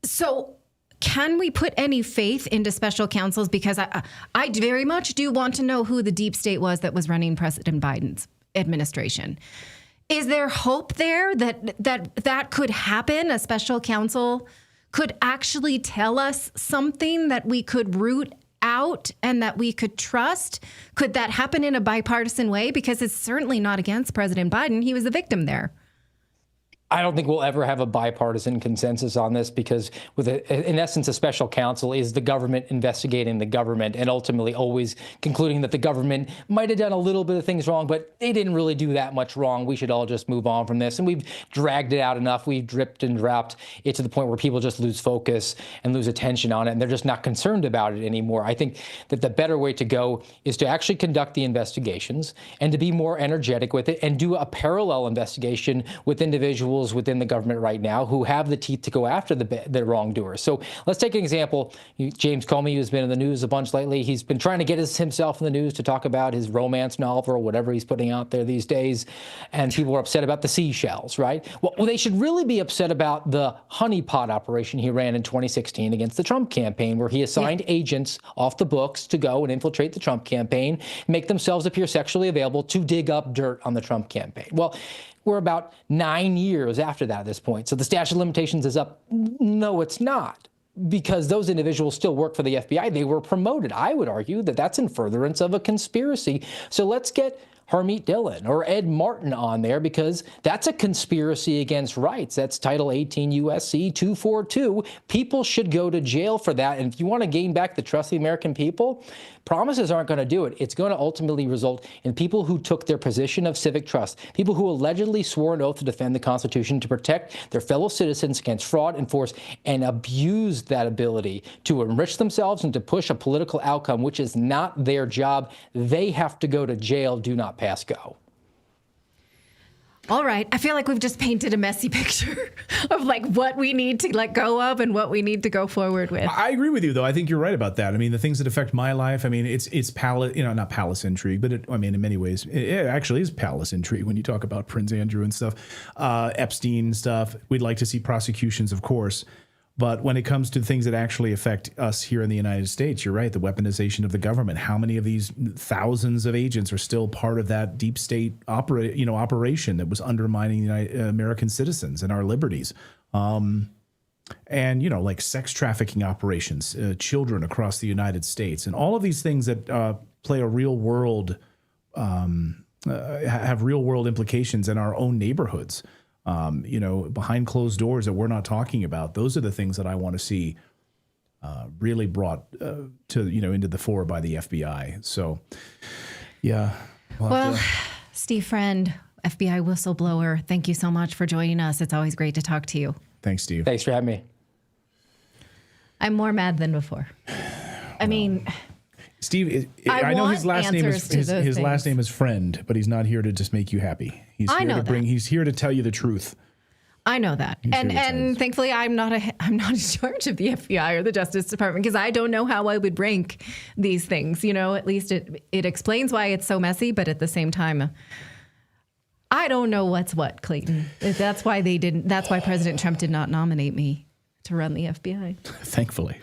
So can we put any faith into special counsels? Because I very much do want to know who the deep state was that was running President Biden's administration. Is there hope there that could happen? A special counsel could actually tell us something that we could root out and that we could trust? Could that happen in a bipartisan way? Because it's certainly not against President Biden. He was the victim there. I don't think we'll ever have a bipartisan consensus on this, because in essence, a special counsel is the government investigating the government and ultimately always concluding that the government might have done a little bit of things wrong, but they didn't really do that much wrong. We should all just move on from this. And we've dragged it out enough. We've dripped and dropped it to the point where people just lose focus and lose attention on it, and they're just not concerned about it anymore. I think that the better way to go is to actually conduct the investigations and to be more energetic with it and do a parallel investigation with individuals within the government right now who have the teeth to go after the wrongdoers. So let's take an example. James Comey, who's been in the news a bunch lately, he's been trying to get himself in the news to talk about his romance novel or whatever he's putting out there these days. And people are upset about the seashells, right? Well, they should really be upset about the honeypot operation he ran in 2016 against the Trump campaign, where he assigned agents off the books to go and infiltrate the Trump campaign, make themselves appear sexually available to dig up dirt on the Trump campaign. Well, we're about 9 years after that at this point. So the statute of limitations is up. No, it's not, because those individuals still work for the FBI. They were promoted. I would argue that that's in furtherance of a conspiracy. So let's get Harmeet Dillon or Ed Martin on there, because that's a conspiracy against rights. That's Title 18 U.S.C. 242. People should go to jail for that. And if you want to gain back the trust of the American people, promises aren't going to do it. It's going to ultimately result in people who took their position of civic trust, people who allegedly swore an oath to defend the Constitution, to protect their fellow citizens against fraud and force, and abused that ability to enrich themselves and to push a political outcome, which is not their job. They have to go to jail. Do not pass go. All right. I feel like we've just painted a messy picture of like what we need to let go of and what we need to go forward with. I agree with you, though. I think you're right about that. I mean, the things that affect my life, I mean, it's not palace intrigue, but I mean, in many ways, it actually is palace intrigue when you talk about Prince Andrew and stuff, Epstein stuff. We'd like to see prosecutions, of course. But when it comes to things that actually affect us here in the United States, you're right, the weaponization of the government. How many of these thousands of agents are still part of that deep state operation that was undermining American citizens and our liberties? And, like sex trafficking operations, children across the United States, and all of these things that play a real world, have real world implications in our own neighborhoods. Behind closed doors that we're not talking about. Those are the things that I want to see really brought into the fore by the FBI. So, yeah. Well, Steve Friend, FBI whistleblower, thank you so much for joining us. It's always great to talk to you. Thanks, Steve. Thanks for having me. I'm more mad than before. I mean, Steve, I know his last name is Friend, but he's not here to just make you happy. He's here to tell you the truth. I know that. And thankfully I'm not in charge of the FBI or the Justice Department, because I don't know how I would rank these things. At least it explains why it's so messy, but at the same time, I don't know what's what, Clayton. That's why President Trump did not nominate me to run the FBI. Thankfully.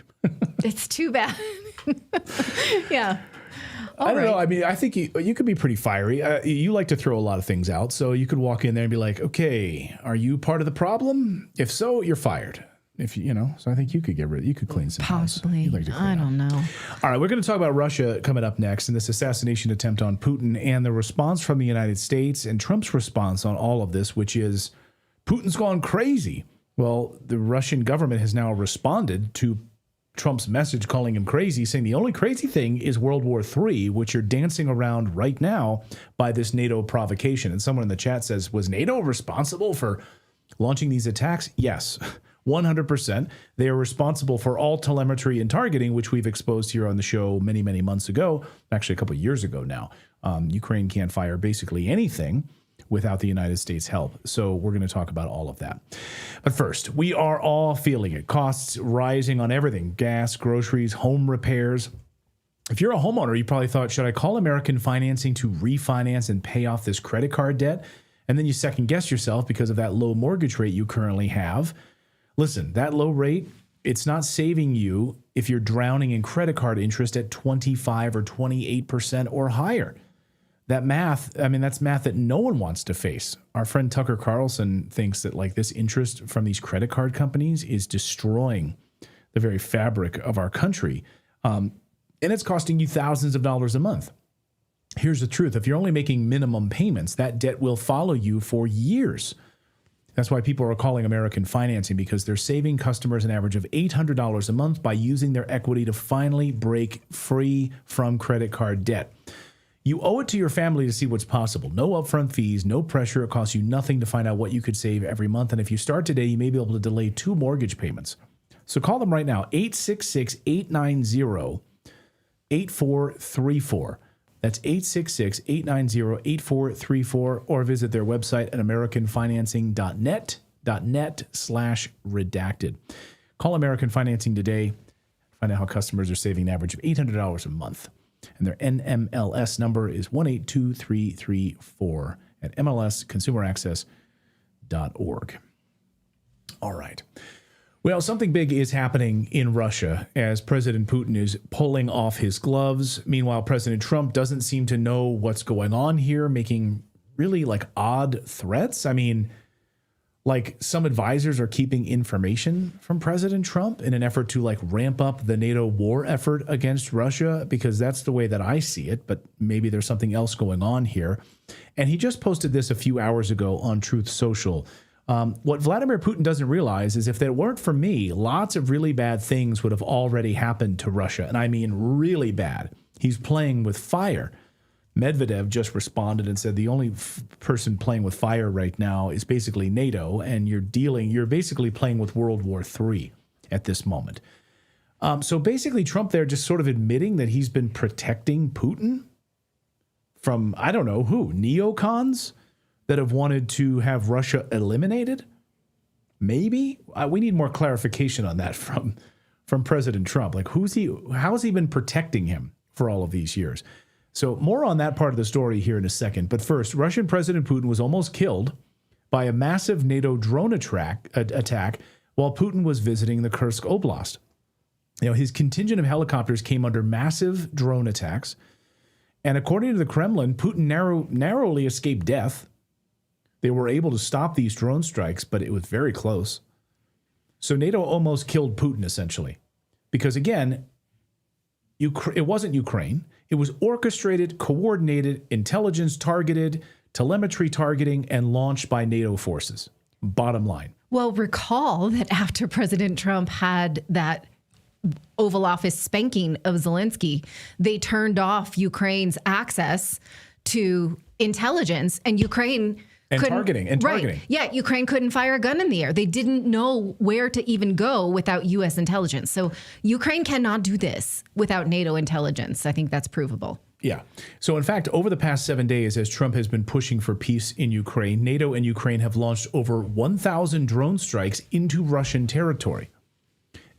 It's too bad. Yeah. I don't know. I mean, I think you could be pretty fiery. You like to throw a lot of things out. So you could walk in there and be like, okay, are you part of the problem? If so, you're fired. So I think you could clean some house. Possibly. I don't know. All right. We're going to talk about Russia coming up next and this assassination attempt on Putin and the response from the United States and Trump's response on all of this, which is Putin's gone crazy. Well, the Russian government has now responded to Trump's message calling him crazy, saying the only crazy thing is World War III, which you're dancing around right now by this NATO provocation. And someone in the chat says, was NATO responsible for launching these attacks? Yes, 100%. They are responsible for all telemetry and targeting, which we've exposed here on the show many, many months ago, actually a couple of years ago now. Ukraine can't fire basically anything without the United States' help. So we're going to talk about all of that. But first, we are all feeling it. Costs rising on everything: gas, groceries, home repairs. If you're a homeowner, you probably thought, should I call American Financing to refinance and pay off this credit card debt? And then you second guess yourself because of that low mortgage rate you currently have. Listen, that low rate, it's not saving you if you're drowning in credit card interest at 25 or 28% or higher. That math, that's math that no one wants to face. Our friend Tucker Carlson thinks that this interest from these credit card companies is destroying the very fabric of our country. And it's costing you thousands of dollars a month. Here's the truth. If you're only making minimum payments, that debt will follow you for years. That's why people are calling American Financing, because they're saving customers an average of $800 a month by using their equity to finally break free from credit card debt. You owe it to your family to see what's possible. No upfront fees, no pressure. It costs you nothing to find out what you could save every month. And if you start today, you may be able to delay 2 mortgage payments. So call them right now, 866-890-8434. That's 866-890-8434, or visit their website at americanfinancing.net/redacted. Call American Financing today. Find out how customers are saving an average of $800 a month. And their NMLS number is 182334 at mlsconsumeraccess.org. All right. Well, something big is happening in Russia as President Putin is pulling off his gloves. Meanwhile, President Trump doesn't seem to know what's going on here, making really odd threats. Some advisors are keeping information from President Trump in an effort to ramp up the NATO war effort against Russia, because that's the way that I see it. But maybe there's something else going on here. And he just posted this a few hours ago on Truth Social. What Vladimir Putin doesn't realize is if it weren't for me, lots of really bad things would have already happened to Russia. And I mean really bad. He's playing with fire. Medvedev just responded and said the only person playing with fire right now is basically NATO, and you're basically playing with World War III at this moment. So basically Trump there just sort of admitting that he's been protecting Putin from, I don't know who, neocons that have wanted to have Russia eliminated? Maybe. We need more clarification on that from President Trump. Like, how has he been protecting him for all of these years? So more on that part of the story here in a second. But first, Russian President Putin was almost killed by a massive NATO drone attack while Putin was visiting the Kursk Oblast. His contingent of helicopters came under massive drone attacks. And according to the Kremlin, Putin narrowly escaped death. They were able to stop these drone strikes, but it was very close. So NATO almost killed Putin, essentially. Because again, it wasn't Ukraine. It was orchestrated, coordinated, intelligence targeted, telemetry targeting, and launched by NATO forces. Bottom line. Well, recall that after President Trump had that Oval Office spanking of Zelensky, they turned off Ukraine's access to intelligence, and Ukraine targeting. Right. Yeah, Ukraine couldn't fire a gun in the air. They didn't know where to even go without U.S. intelligence. So Ukraine cannot do this without NATO intelligence. I think that's provable. Yeah. So in fact, over the past 7 days, as Trump has been pushing for peace in Ukraine, NATO and Ukraine have launched over 1,000 drone strikes into Russian territory.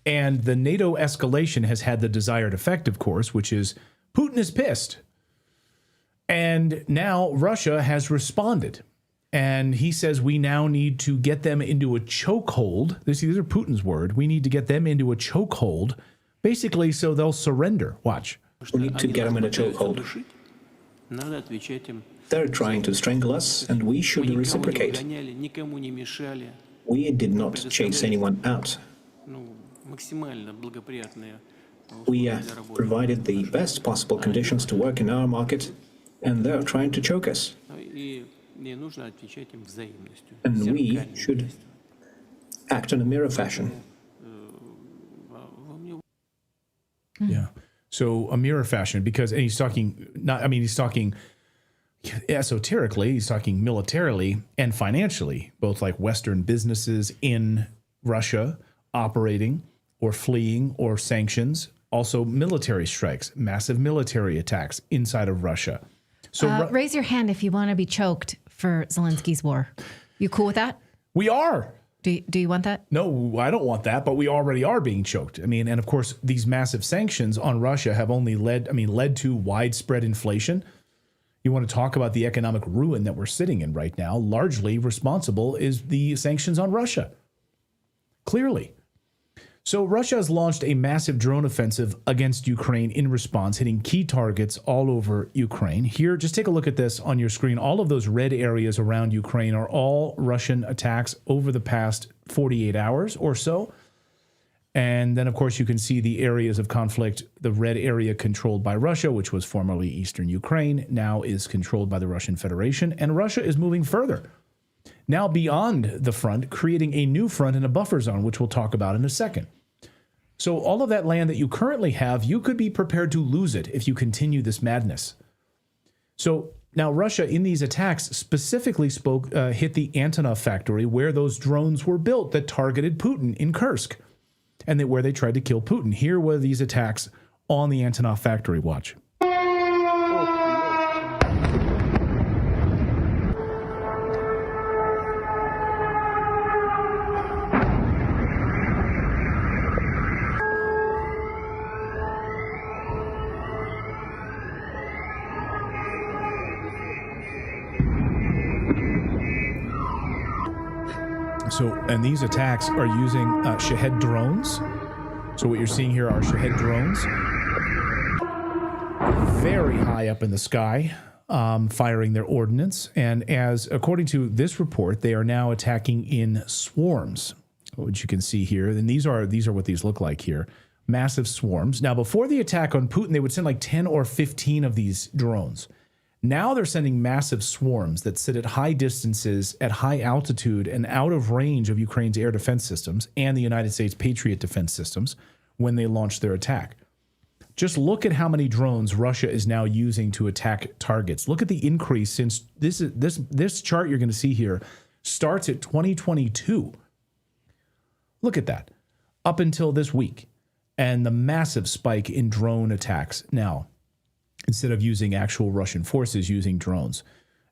And the NATO escalation has had the desired effect, of course, which is Putin is pissed. And now Russia has responded. And he says we now need to get them into a chokehold. These are Putin's word. We need to get them into a chokehold, basically so they'll surrender. Watch. We need to get them in a chokehold. They're trying to strangle us, and we should reciprocate. We did not chase anyone out. We provided the best possible conditions to work in our market, and they're trying to choke us. And we should act in a mirror fashion. Yeah. So a mirror fashion, because, and he's talking esoterically, he's talking militarily and financially, both like Western businesses in Russia operating or fleeing or sanctions, also military strikes, massive military attacks inside of Russia. So raise your hand if you want to be choked for Zelensky's war. You cool with that? We are. Do you want that? No, I don't want that, but we already are being choked. I mean, and of course, these massive sanctions on Russia have only led to widespread inflation. You want to talk about the economic ruin that we're sitting in right now. Largely responsible is the sanctions on Russia. Clearly. So Russia has launched a massive drone offensive against Ukraine in response, hitting key targets all over Ukraine. Here, just take a look at this on your screen. All of those red areas around Ukraine are all Russian attacks over the past 48 hours or so. And then, of course, you can see the areas of conflict. The red area controlled by Russia, which was formerly eastern Ukraine, now is controlled by the Russian Federation. And Russia is moving further, now beyond the front, creating a new front and a buffer zone, which we'll talk about in a second. So all of that land that you currently have, you could be prepared to lose it if you continue this madness. So now Russia, in these attacks, specifically hit the Antonov factory where those drones were built that targeted Putin in Kursk, and where they tried to kill Putin. Here were these attacks on the Antonov factory. Watch. So, and these attacks are using Shahed drones. So what you're seeing here are Shahed drones, very high up in the sky, firing their ordnance. And according to this report, they are now attacking in swarms, which you can see here. And these are what these look like here, massive swarms. Now, before the attack on Putin, they would send like 10 or 15 of these drones. Now they're sending massive swarms that sit at high distances, at high altitude, and out of range of Ukraine's air defense systems and the United States Patriot defense systems when they launch their attack. Just look at how many drones Russia is now using to attack targets. Look at the increase since this chart you're going to see here starts at 2022. Look at that, up until this week, and the massive spike in drone attacks now, instead of using actual Russian forces, using drones.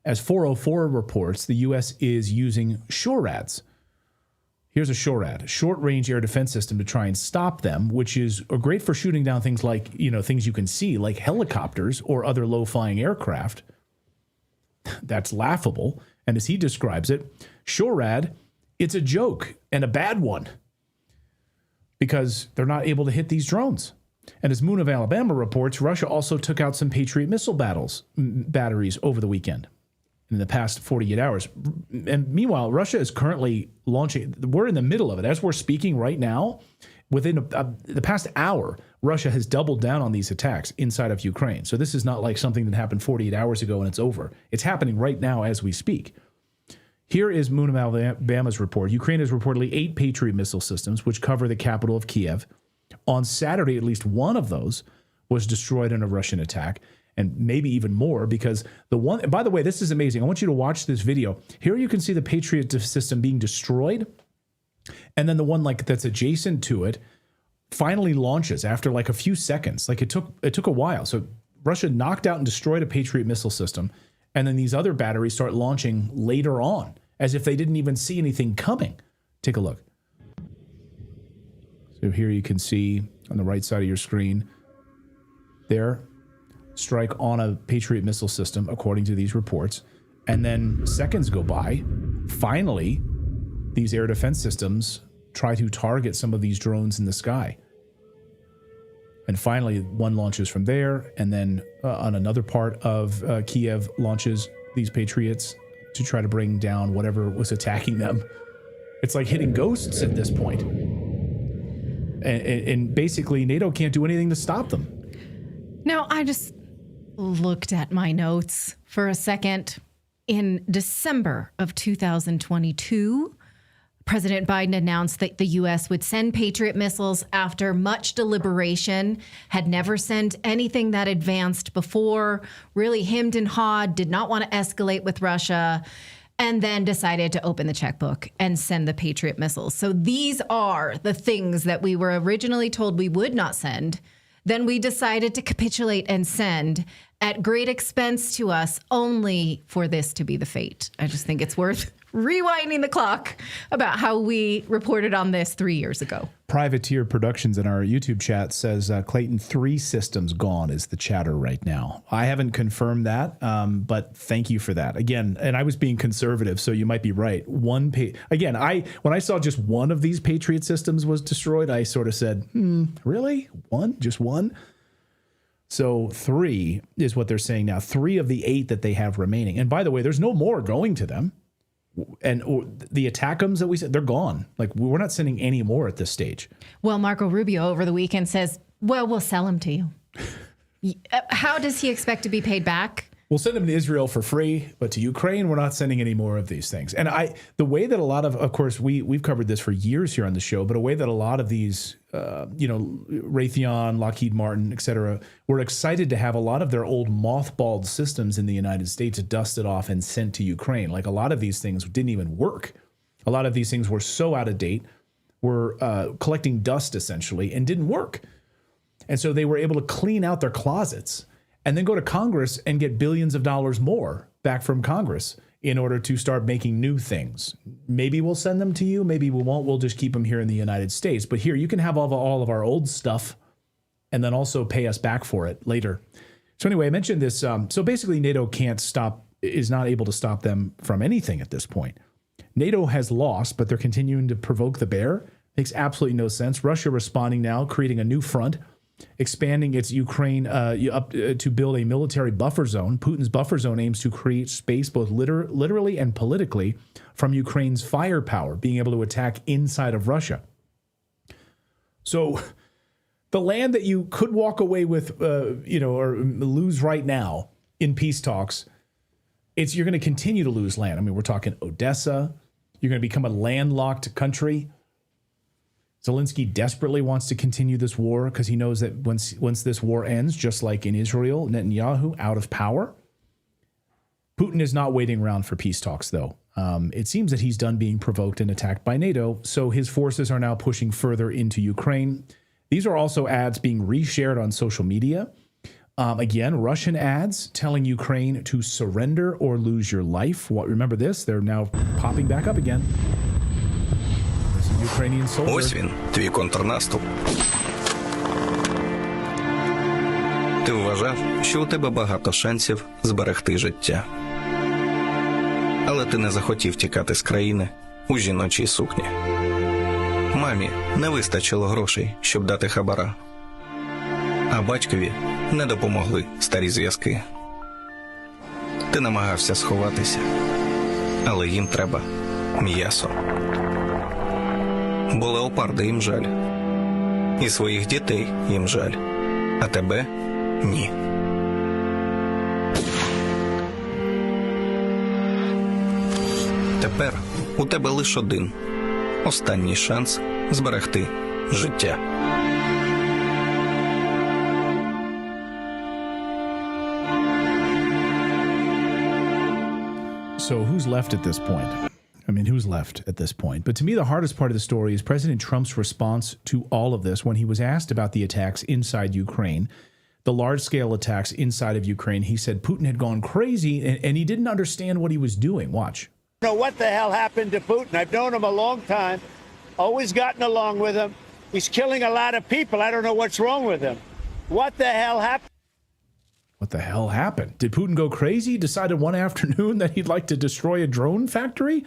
As 404 reports, the U.S. is using SHORADs. Here's a SHORAD, short-range air defense system, to try and stop them, which is great for shooting down things like, things you can see, like helicopters or other low-flying aircraft. That's laughable. And as he describes it, SHORAD, it's a joke and a bad one because they're not able to hit these drones. And as Moon of Alabama reports, Russia also took out some Patriot missile batteries over the weekend in the past 48 hours. And meanwhile, Russia is currently launching, we're in the middle of it. As we're speaking right now, within the past hour, Russia has doubled down on these attacks inside of Ukraine. So this is not like something that happened 48 hours ago and it's over. It's happening right now as we speak. Here is Moon of Alabama's report. Ukraine has reportedly 8 Patriot missile systems, which cover the capital of Kiev. On Saturday, at least one of those was destroyed in a Russian attack, and maybe even more, because the one, by the way, this is amazing. I want you to watch this video. Here you can see the Patriot system being destroyed, and then the one that's adjacent to it finally launches after a few seconds. It took a while. So Russia knocked out and destroyed a Patriot missile system, and then these other batteries start launching later on, as if they didn't even see anything coming. Take a look. So here you can see on the right side of your screen there, strike on a Patriot missile system, according to these reports. And then seconds go by. Finally, these air defense systems try to target some of these drones in the sky. And finally, one launches from there. And then on another part of Kiev launches these Patriots to try to bring down whatever was attacking them. It's like hitting ghosts at this point. And basically, NATO can't do anything to stop them. Now, I just looked at my notes for a second. In December of 2022, President Biden announced that the U.S. would send Patriot missiles after much deliberation, had never sent anything that advanced before, really hemmed and hawed, did not want to escalate with Russia, and then decided to open the checkbook and send the Patriot missiles. So these are the things that we were originally told we would not send. Then we decided to capitulate and send at great expense to us, only for this to be the fate. I just think it's worth rewinding the clock about how we reported on this 3 years ago. Privateer Productions in our YouTube chat says, Clayton, 3 systems gone is the chatter right now. I haven't confirmed that, but thank you for that. Again, and I was being conservative, so you might be right. When I saw just one of these Patriot systems was destroyed, I sort of said, really? One? Just one? So 3 is what they're saying now. 3 of the 8 that they have remaining. And by the way, there's no more going to them. And the ATACMs that we said, they're gone. We're not sending any more at this stage. Well, Marco Rubio over the weekend says, well, we'll sell them to you. How does he expect to be paid back? We'll send them to Israel for free, but to Ukraine, we're not sending any more of these things. And the way that a lot of course, we've covered this for years here on the show, but a way that a lot of these, Raytheon, Lockheed Martin, et cetera, were excited to have a lot of their old mothballed systems in the United States dusted off and sent to Ukraine. A lot of these things didn't even work. A lot of these things were so out of date, were collecting dust essentially, and didn't work. And so they were able to clean out their closets and then go to Congress and get billions of dollars more back from Congress in order to start making new things. Maybe we'll send them to you. Maybe we won't. We'll just keep them here in the United States. But here, you can have all of our old stuff and then also pay us back for it later. So anyway, I mentioned this. So basically, NATO is not able to stop them from anything at this point. NATO has lost, but they're continuing to provoke the bear. Makes absolutely no sense. Russia responding now, creating a new front, expanding its Ukraine up to build a military buffer zone. Putin's buffer zone aims to create space both literally and politically from Ukraine's firepower, being able to attack inside of Russia. So the land that you could walk away with, or lose right now in peace talks, you're going to continue to lose land. I mean, we're talking Odessa. You're going to become a landlocked country. Zelensky desperately wants to continue this war because he knows that once this war ends, just like in Israel, Netanyahu out of power. Putin is not waiting around for peace talks, though. It seems that he's done being provoked and attacked by NATO, so his forces are now pushing further into Ukraine. These are also ads being reshared on social media. Again, Russian ads telling Ukraine to surrender or lose your life. Remember this? They're now popping back up again. This is Ukrainian soldier. Ось він, твій контрнаступ. Ти вважав, що у тебе багато шансів зберегти життя. Але ти не захотів тікати з країни у жіночій сукні. Мамі не вистачило грошей, щоб дати хабара. А батькові не допомогли старі зв'язки. Ти намагався сховатися, але їм треба м'ясо. Бо леопарда їм жаль. І своїх дітей їм жаль. А тебе – ні. Тепер у тебе лише один. Останній шанс зберегти життя. So who's left at this point? I mean, who's left at this point? But to me, the hardest part of the story is President Trump's response to all of this when he was asked about the attacks inside Ukraine, the large-scale attacks inside of Ukraine. He said Putin had gone crazy, and he didn't understand what he was doing. Watch. I don't know what the hell happened to Putin. I've known him a long time, always gotten along with him. He's killing a lot of people. I don't know what's wrong with him. What the hell happened? What the hell happened? Did Putin go crazy? Decided one afternoon that he'd like to destroy a drone factory?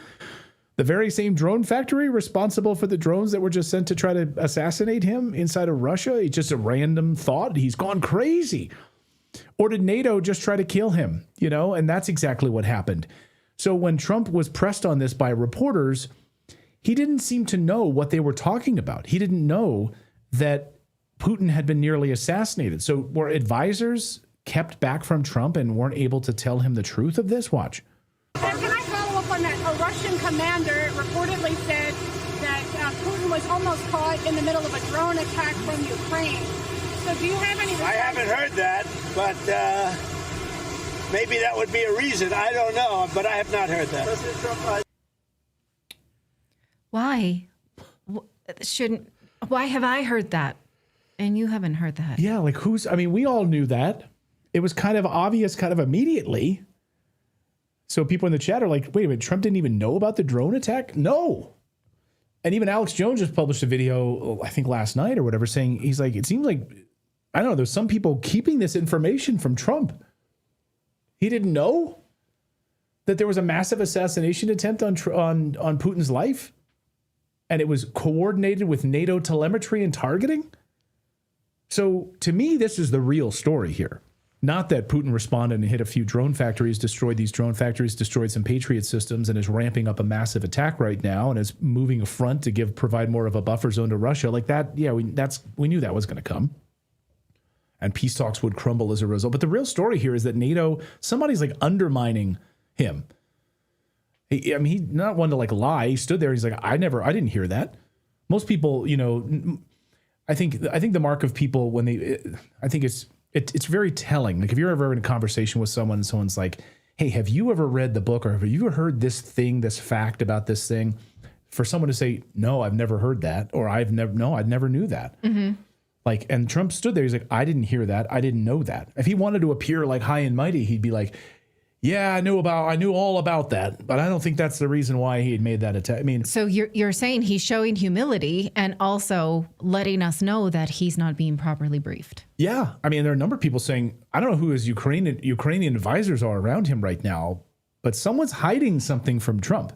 The very same drone factory responsible for the drones that were just sent to try to assassinate him inside of Russia? It's just a random thought. He's gone crazy. Or did NATO just try to kill him? You know, and that's exactly what happened. So when Trump was pressed on this by reporters, he didn't seem to know what they were talking about. He didn't know that Putin had been nearly assassinated. So were advisors kept back from Trump and weren't able to tell him the truth of this? Watch. Can I follow up on that? A Russian commander reportedly said that Putin was almost caught in the middle of a drone attack from Ukraine. So do you have any... I haven't heard that, but maybe that would be a reason. I don't know, but I have not heard that. President Trump, Why? Why have I heard that? And you haven't heard that? Yeah, like we all knew that. It was kind of obvious kind of immediately. So people in the chat are like, wait a minute, Trump didn't even know about the drone attack? No. And even Alex Jones just published a video, I think last night or whatever, saying, he's like, it seems like, I don't know, there's some people keeping this information from Trump. He didn't know that there was a massive assassination attempt on Putin's life? And it was coordinated with NATO telemetry and targeting? So to me, this is the real story here. Not that Putin responded and hit a few drone factories, destroyed these drone factories, destroyed some Patriot systems, and is ramping up a massive attack right now and is moving a front to provide more of a buffer zone to Russia. Like that, yeah, we knew that was going to come. And peace talks would crumble as a result. But the real story here is that NATO, somebody's like undermining him. He's not one to like lie. He stood there. He's like, I didn't hear that. Most people, I think the mark of people when I think it's very telling. Like if you're ever in a conversation with someone and someone's like, hey, have you ever read the book or have you ever heard this thing, this fact about this thing? For someone to say, no, I've never heard that, or I never knew that. Mm-hmm. Like, and Trump stood there. He's like, I didn't hear that. I didn't know that. If he wanted to appear like high and mighty, he'd be like, yeah, I knew all about that, but I don't think that's the reason why he had made that attack. I mean, so you're saying he's showing humility and also letting us know that he's not being properly briefed. Yeah, I mean, there are a number of people saying, I don't know who his Ukrainian advisors are around him right now, but someone's hiding something from Trump.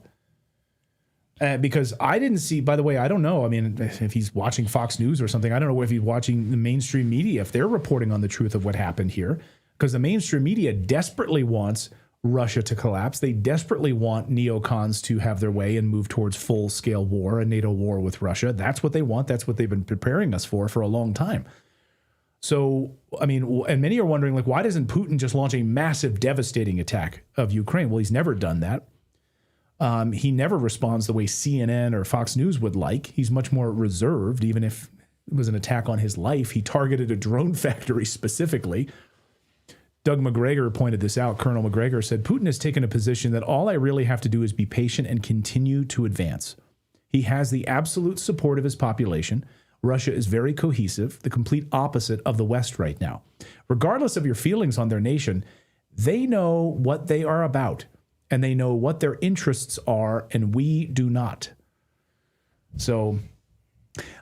Because I didn't see, by the way, I don't know. I mean, if he's watching Fox News or something, I don't know if he's watching the mainstream media, if they're reporting on the truth of what happened here. Because the mainstream media desperately wants Russia to collapse. They desperately want neocons to have their way and move towards full-scale war, a NATO war with Russia. That's what they want. That's what they've been preparing us for a long time. So, I mean, and many are wondering, like, why doesn't Putin just launch a massive, devastating attack of Ukraine? Well, he's never done that. He never responds the way CNN or Fox News would like. He's much more reserved, even if it was an attack on his life. He targeted a drone factory specifically. Doug McGregor pointed this out. Colonel McGregor said, Putin has taken a position that all I really have to do is be patient and continue to advance. He has the absolute support of his population. Russia is very cohesive, the complete opposite of the West right now. Regardless of your feelings on their nation, they know what they are about, and they know what their interests are, and we do not. So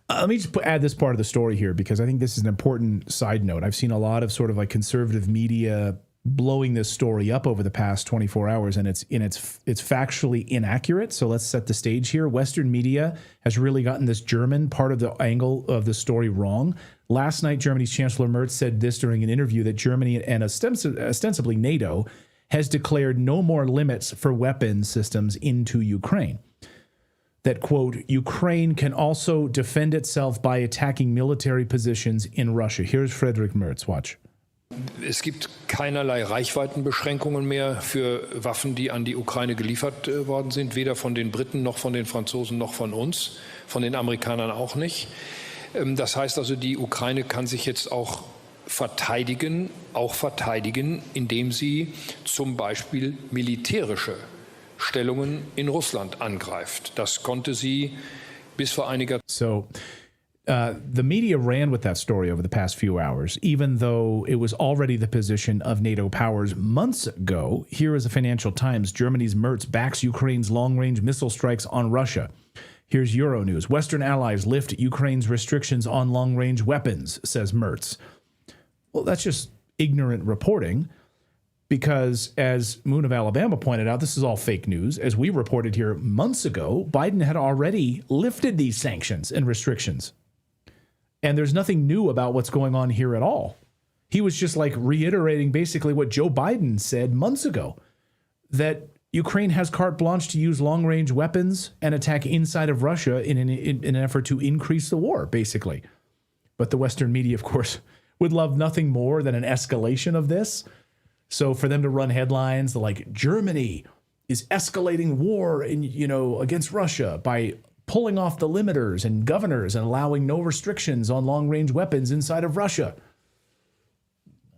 let me just add this part of the story here, because I think this is an important side note. I've seen a lot of sort of like conservative media blowing this story up over the past 24 hours, and it's factually inaccurate. So let's set the stage here. Western media has really gotten this German part of the angle of the story wrong. Last night, Germany's Chancellor Merz said this during an interview, that Germany and ostensibly NATO has declared no more limits for weapons systems into Ukraine. That, quote, Ukraine can also defend itself by attacking military positions in Russia. Here's Friedrich Merz. Watch. Es gibt keinerlei Reichweitenbeschränkungen mehr für Waffen, die an die Ukraine geliefert worden sind, weder von den Briten noch von den Franzosen noch von uns, von den Amerikanern auch nicht. Das heißt also, die Ukraine kann sich jetzt auch verteidigen, indem sie zum Beispiel militärische Stellungen in Russland angreift. Das konnte sie bis vor einiger Zeit. So, the media ran with that story over the past few hours, even though it was already the position of NATO powers months ago. Here is the Financial Times. Germany's Merz backs Ukraine's long-range missile strikes on Russia. Here's Euronews. Western allies lift Ukraine's restrictions on long-range weapons, says Merz. Well, that's just ignorant reporting, because as Moon of Alabama pointed out, this is all fake news. As we reported here months ago, Biden had already lifted these sanctions and restrictions. And there's nothing new about what's going on here at all. He was just like reiterating basically what Joe Biden said months ago, that Ukraine has carte blanche to use long-range weapons and attack inside of Russia in an effort to increase the war, basically. But the Western media, of course, would love nothing more than an escalation of this. So for them to run headlines like Germany is escalating war against Russia by pulling off the limiters and governors and allowing no restrictions on long-range weapons inside of Russia.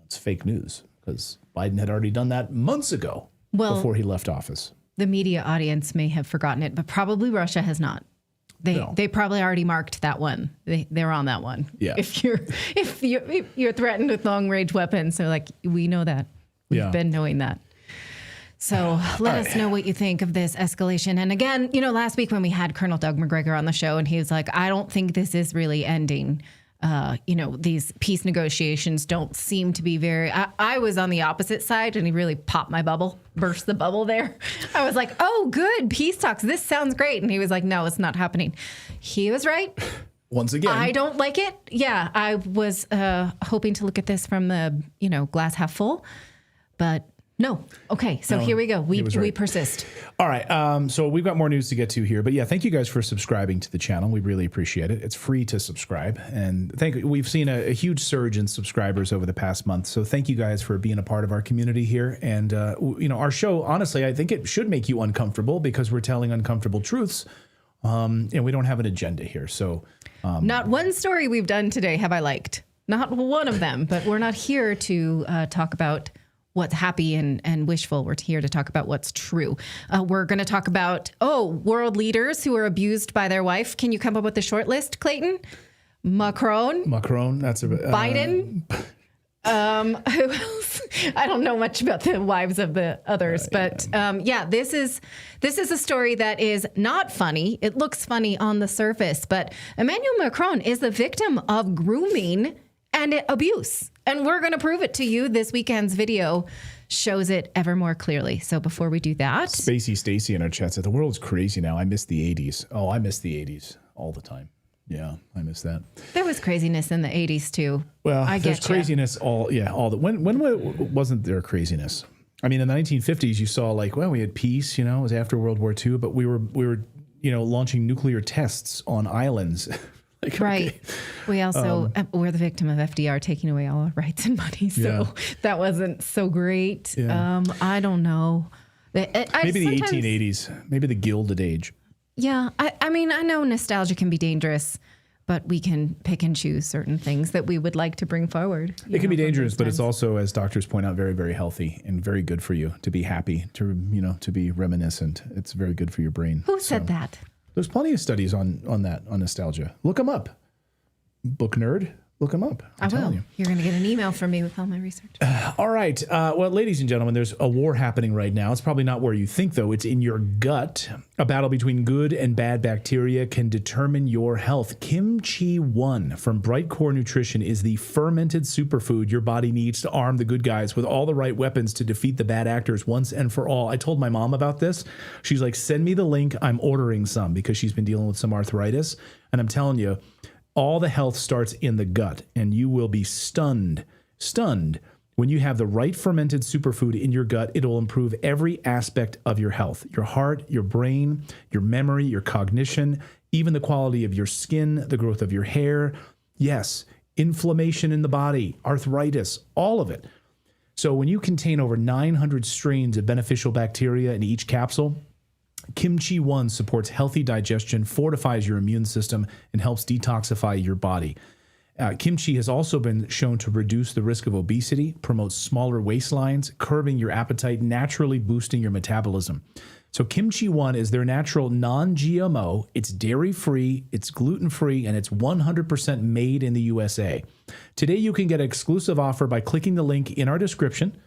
It's fake news, because Biden had already done that months ago before he left office. The media audience may have forgotten it, but probably Russia has not. They probably already marked that one. They're on that one. Yeah. If you're threatened with long-range weapons, so like we know that. We've been knowing that. So let us know what you think of this escalation. And again, last week when we had Colonel Doug McGregor on the show, and he was like, I don't think this is really ending. These peace negotiations don't seem to be very, I was on the opposite side, and he really popped my bubble, burst the bubble there. I was like, oh, good, peace talks. This sounds great. And he was like, no, it's not happening. He was right. Once again, I don't like it. Yeah, I was hoping to look at this from the, glass half full, but no. Okay, so here we go. We persist. All right. So we've got more news to get to here. But yeah, thank you guys for subscribing to the channel. We really appreciate it. It's free to subscribe. And we've seen a huge surge in subscribers over the past month. So thank you guys for being a part of our community here. And, our show, honestly, I think it should make you uncomfortable, because we're telling uncomfortable truths. And we don't have an agenda here. So not one story we've done today have I liked. Not one of them. But we're not here to talk about what's happy and wishful. We're here to talk about what's true. We're going to talk about, world leaders who are abused by their wife. Can you come up with a short list, Clayton? Macron, that's a Biden. Who else? I don't know much about the wives of the others, but this is a story that is not funny. It looks funny on the surface, but Emmanuel Macron is the victim of grooming and abuse. And we're going to prove it to you. This weekend's video shows it ever more clearly. So before we do that... Spacey Stacy in our chat said, the world's crazy now. I miss the 80s. Oh, I miss the 80s all the time. Yeah, I miss that. There was craziness in the 80s too. Well, there's craziness all the... When wasn't there craziness? I mean, in the 1950s, you saw we had peace, it was after World War II, but we were launching nuclear tests on islands. Right. Okay. We also were the victim of FDR taking away all our rights and money. So that wasn't so great. Yeah. I don't know. Maybe the 1880s, maybe the Gilded Age. Yeah. I mean, I know nostalgia can be dangerous, but we can pick and choose certain things that we would like to bring forward. It can be dangerous, but it's also, as doctors point out, very, very healthy and very good for you to be happy, to be reminiscent. It's very good for your brain. Who said that? There's plenty of studies on nostalgia. Look them up. book nerd, look him up. I'm telling you. You're going to get an email from me with all my research. All right. Well, ladies and gentlemen, there's a war happening right now. It's probably not where you think, though. It's in your gut. A battle between good and bad bacteria can determine your health. Kimchi 1 from Brightcore Nutrition is the fermented superfood your body needs to arm the good guys with all the right weapons to defeat the bad actors once and for all. I told my mom about this. She's like, send me the link. I'm ordering some because she's been dealing with some arthritis. And I'm telling you, all the health starts in the gut, and you will be stunned when you have the right fermented superfood in your gut. It will improve every aspect of your health, your heart, your brain, your memory, your cognition, even the quality of your skin, the growth of your hair. Yes, inflammation in the body, arthritis, all of it. So when you contain over 900 strains of beneficial bacteria in each capsule, Kimchi 1 supports healthy digestion, fortifies your immune system, and helps detoxify your body. Kimchi has also been shown to reduce the risk of obesity, promote smaller waistlines, curbing your appetite, naturally boosting your metabolism. So Kimchi 1 is their natural non-GMO, it's dairy-free, it's gluten-free, and it's 100% made in the USA. Today you can get an exclusive offer by clicking the link in our description,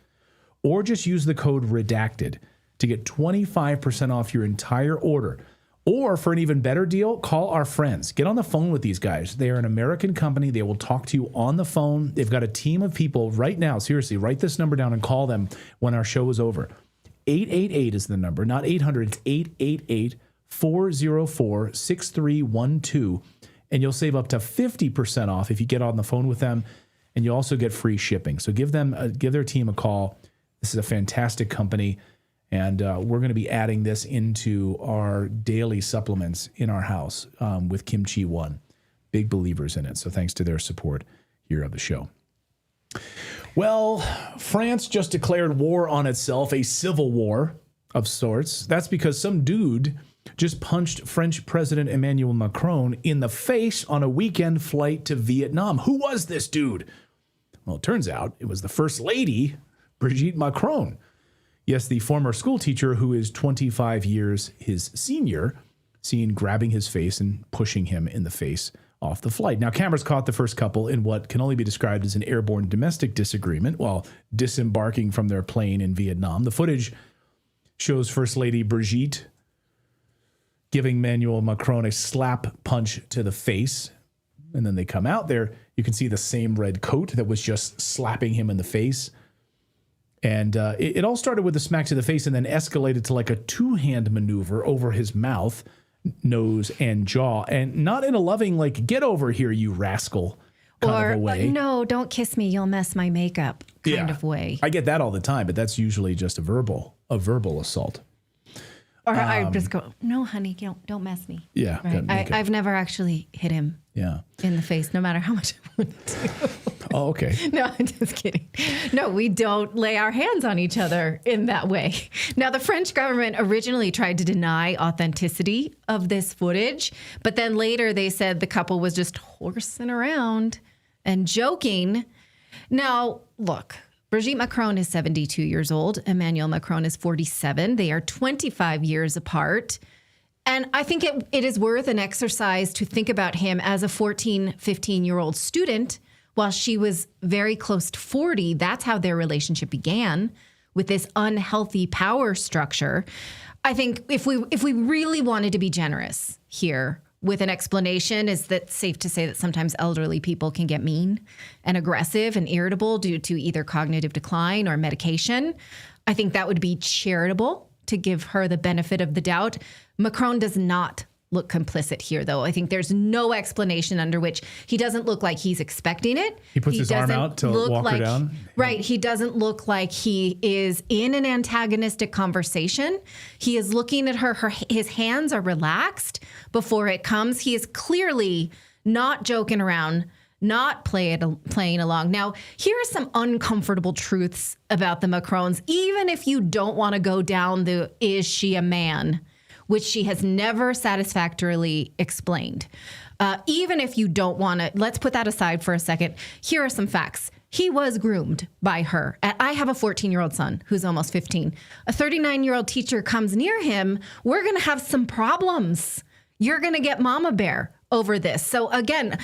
or just use the code REDACTED to get 25% off your entire order. Or for an even better deal, call our friends. Get on the phone with these guys. They are an American company. They will talk to you on the phone. They've got a team of people right now. Seriously, write this number down and call them when our show is over. 888 is the number, not 800. It's 888-404-6312. And you'll save up to 50% off if you get on the phone with them. And you also get free shipping. So give their team a call. This is a fantastic company. And we're going to be adding this into our daily supplements in our house with Kimchi 1. Big believers in it. So thanks to their support here of the show. Well, France just declared war on itself, a civil war of sorts. That's because some dude just punched French President Emmanuel Macron in the face on a weekend flight to Vietnam. Who was this dude? Well, it turns out it was the First Lady, Brigitte Macron. Yes, the former school teacher who is 25 years his senior, seen grabbing his face and pushing him in the face off the flight. Now, cameras caught the first couple in what can only be described as an airborne domestic disagreement while disembarking from their plane in Vietnam. The footage shows First Lady Brigitte giving Emmanuel Macron a slap punch to the face. And then they come out there. You can see the same red coat that was just slapping him in the face. And it all started with a smack to the face and then escalated to like a two-hand maneuver over his mouth, nose, and jaw. And not in a loving, like, get over here, you rascal kind of a way. No, don't kiss me, you'll mess my makeup kind of way. I get that all the time, but that's usually just a verbal assault. Or I just go, no, honey, don't mess me. Yeah. Right? I've never actually hit him in the face, no matter how much I want to. Oh, okay. No, I'm just kidding. No, we don't lay our hands on each other in that way. Now, the French government originally tried to deny authenticity of this footage, but then later they said the couple was just horsing around and joking. Now, look, Brigitte Macron is 72 years old. Emmanuel Macron is 47. They are 25 years apart. And I think it is worth an exercise to think about him as a 14, 15-year-old student while she was very close to 40. That's how their relationship began, with this unhealthy power structure. I think if we really wanted to be generous here with an explanation, is that safe to say that sometimes elderly people can get mean and aggressive and irritable due to either cognitive decline or medication. I think that would be charitable to give her the benefit of the doubt. Macron does not look complicit here, though. I think there's no explanation under which he doesn't look like he's expecting it. He puts his arm out to walk her down. Right. He doesn't look like he is in an antagonistic conversation. He is looking at her. His hands are relaxed before it comes. He is clearly not joking around, not playing along. Now, here are some uncomfortable truths about the Macrons, even if you don't want to go down the is she a man, which she has never satisfactorily explained. Even if you don't want to, let's put that aside for a second. Here are some facts. He was groomed by her. I have a 14-year-old son who's almost 15. A 39-year-old teacher comes near him. We're going to have some problems. You're going to get mama bear over this. So again,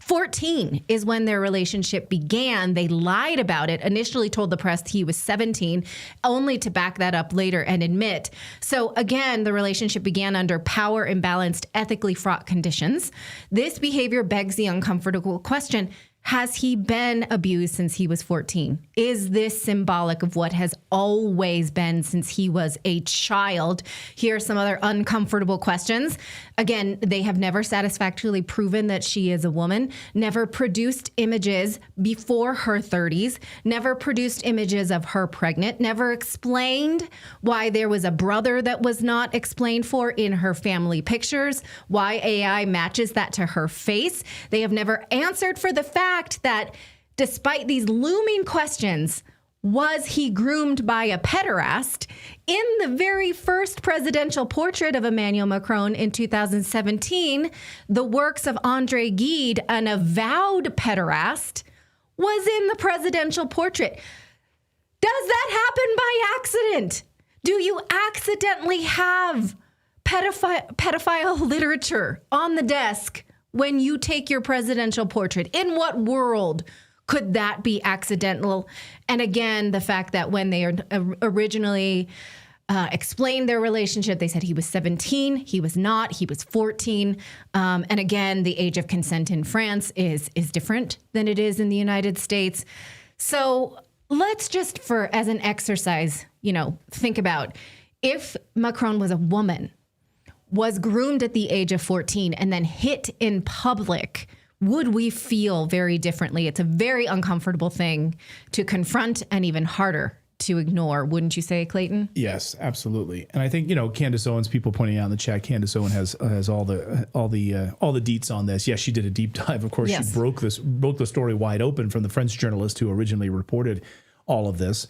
14 is when their relationship began. They lied about it, initially told the press he was 17, only to back that up later and admit. So again, the relationship began under power imbalanced, ethically fraught conditions. This behavior begs the uncomfortable question: has he been abused since he was 14? Is this symbolic of what has always been since he was a child? Here are some other uncomfortable questions. Again, they have never satisfactorily proven that she is a woman, never produced images before her 30s, never produced images of her pregnant, never explained why there was a brother that was not explained for in her family pictures, why AI matches that to her face. They have never answered for the fact that despite these looming questions, was he groomed by a pederast? In the very first presidential portrait of Emmanuel Macron in 2017, the works of André Gide, an avowed pederast, was in the presidential portrait. Does that happen by accident? Do you accidentally have pedophile literature on the desk when you take your presidential portrait? In what world could that be accidental? And again, the fact that when they originally explained their relationship, they said he was 17. He was not. He was 14. And again, the age of consent in France is different than it is in the United States. So let's just, as an exercise, think about if Macron was a woman, was groomed at the age of 14, and then hit in public, would we feel very differently? It's a very uncomfortable thing to confront and even harder to ignore. Wouldn't you say, Clayton? Yes, absolutely. And I think, Candace Owens, people pointing out in the chat, Candace Owen has all the deets on this. Yes, she did a deep dive. Of course, Yes. She broke the story wide open from the French journalist who originally reported all of this.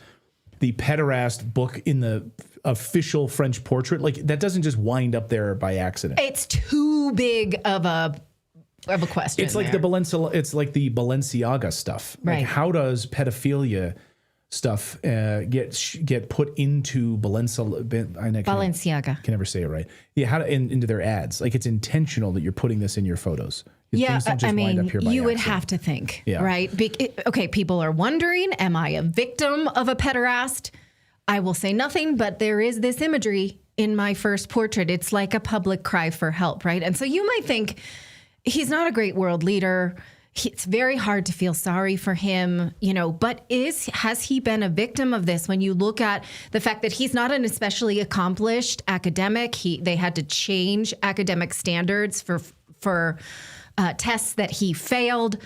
The pederast book in the official French portrait, that doesn't just wind up there by accident. It's too big of a question. It's like the Balenciaga stuff. Right. Like, how does pedophilia stuff get put into Balenciaga? I can never say it right. Yeah, into their ads? Like, it's intentional that you're putting this in your photos. Yeah, Things don't just wind up here by you would accident. have to think, Yeah. right? Okay, people are wondering, am I a victim of a pederast? I will say nothing, but there is this imagery in my first portrait. It's like a public cry for help, right? And so you might think he's not a great world leader. It's very hard to feel sorry for him, but has he been a victim of this? When you look at the fact that he's not an especially accomplished academic, they had to change academic standards for tests that he failed.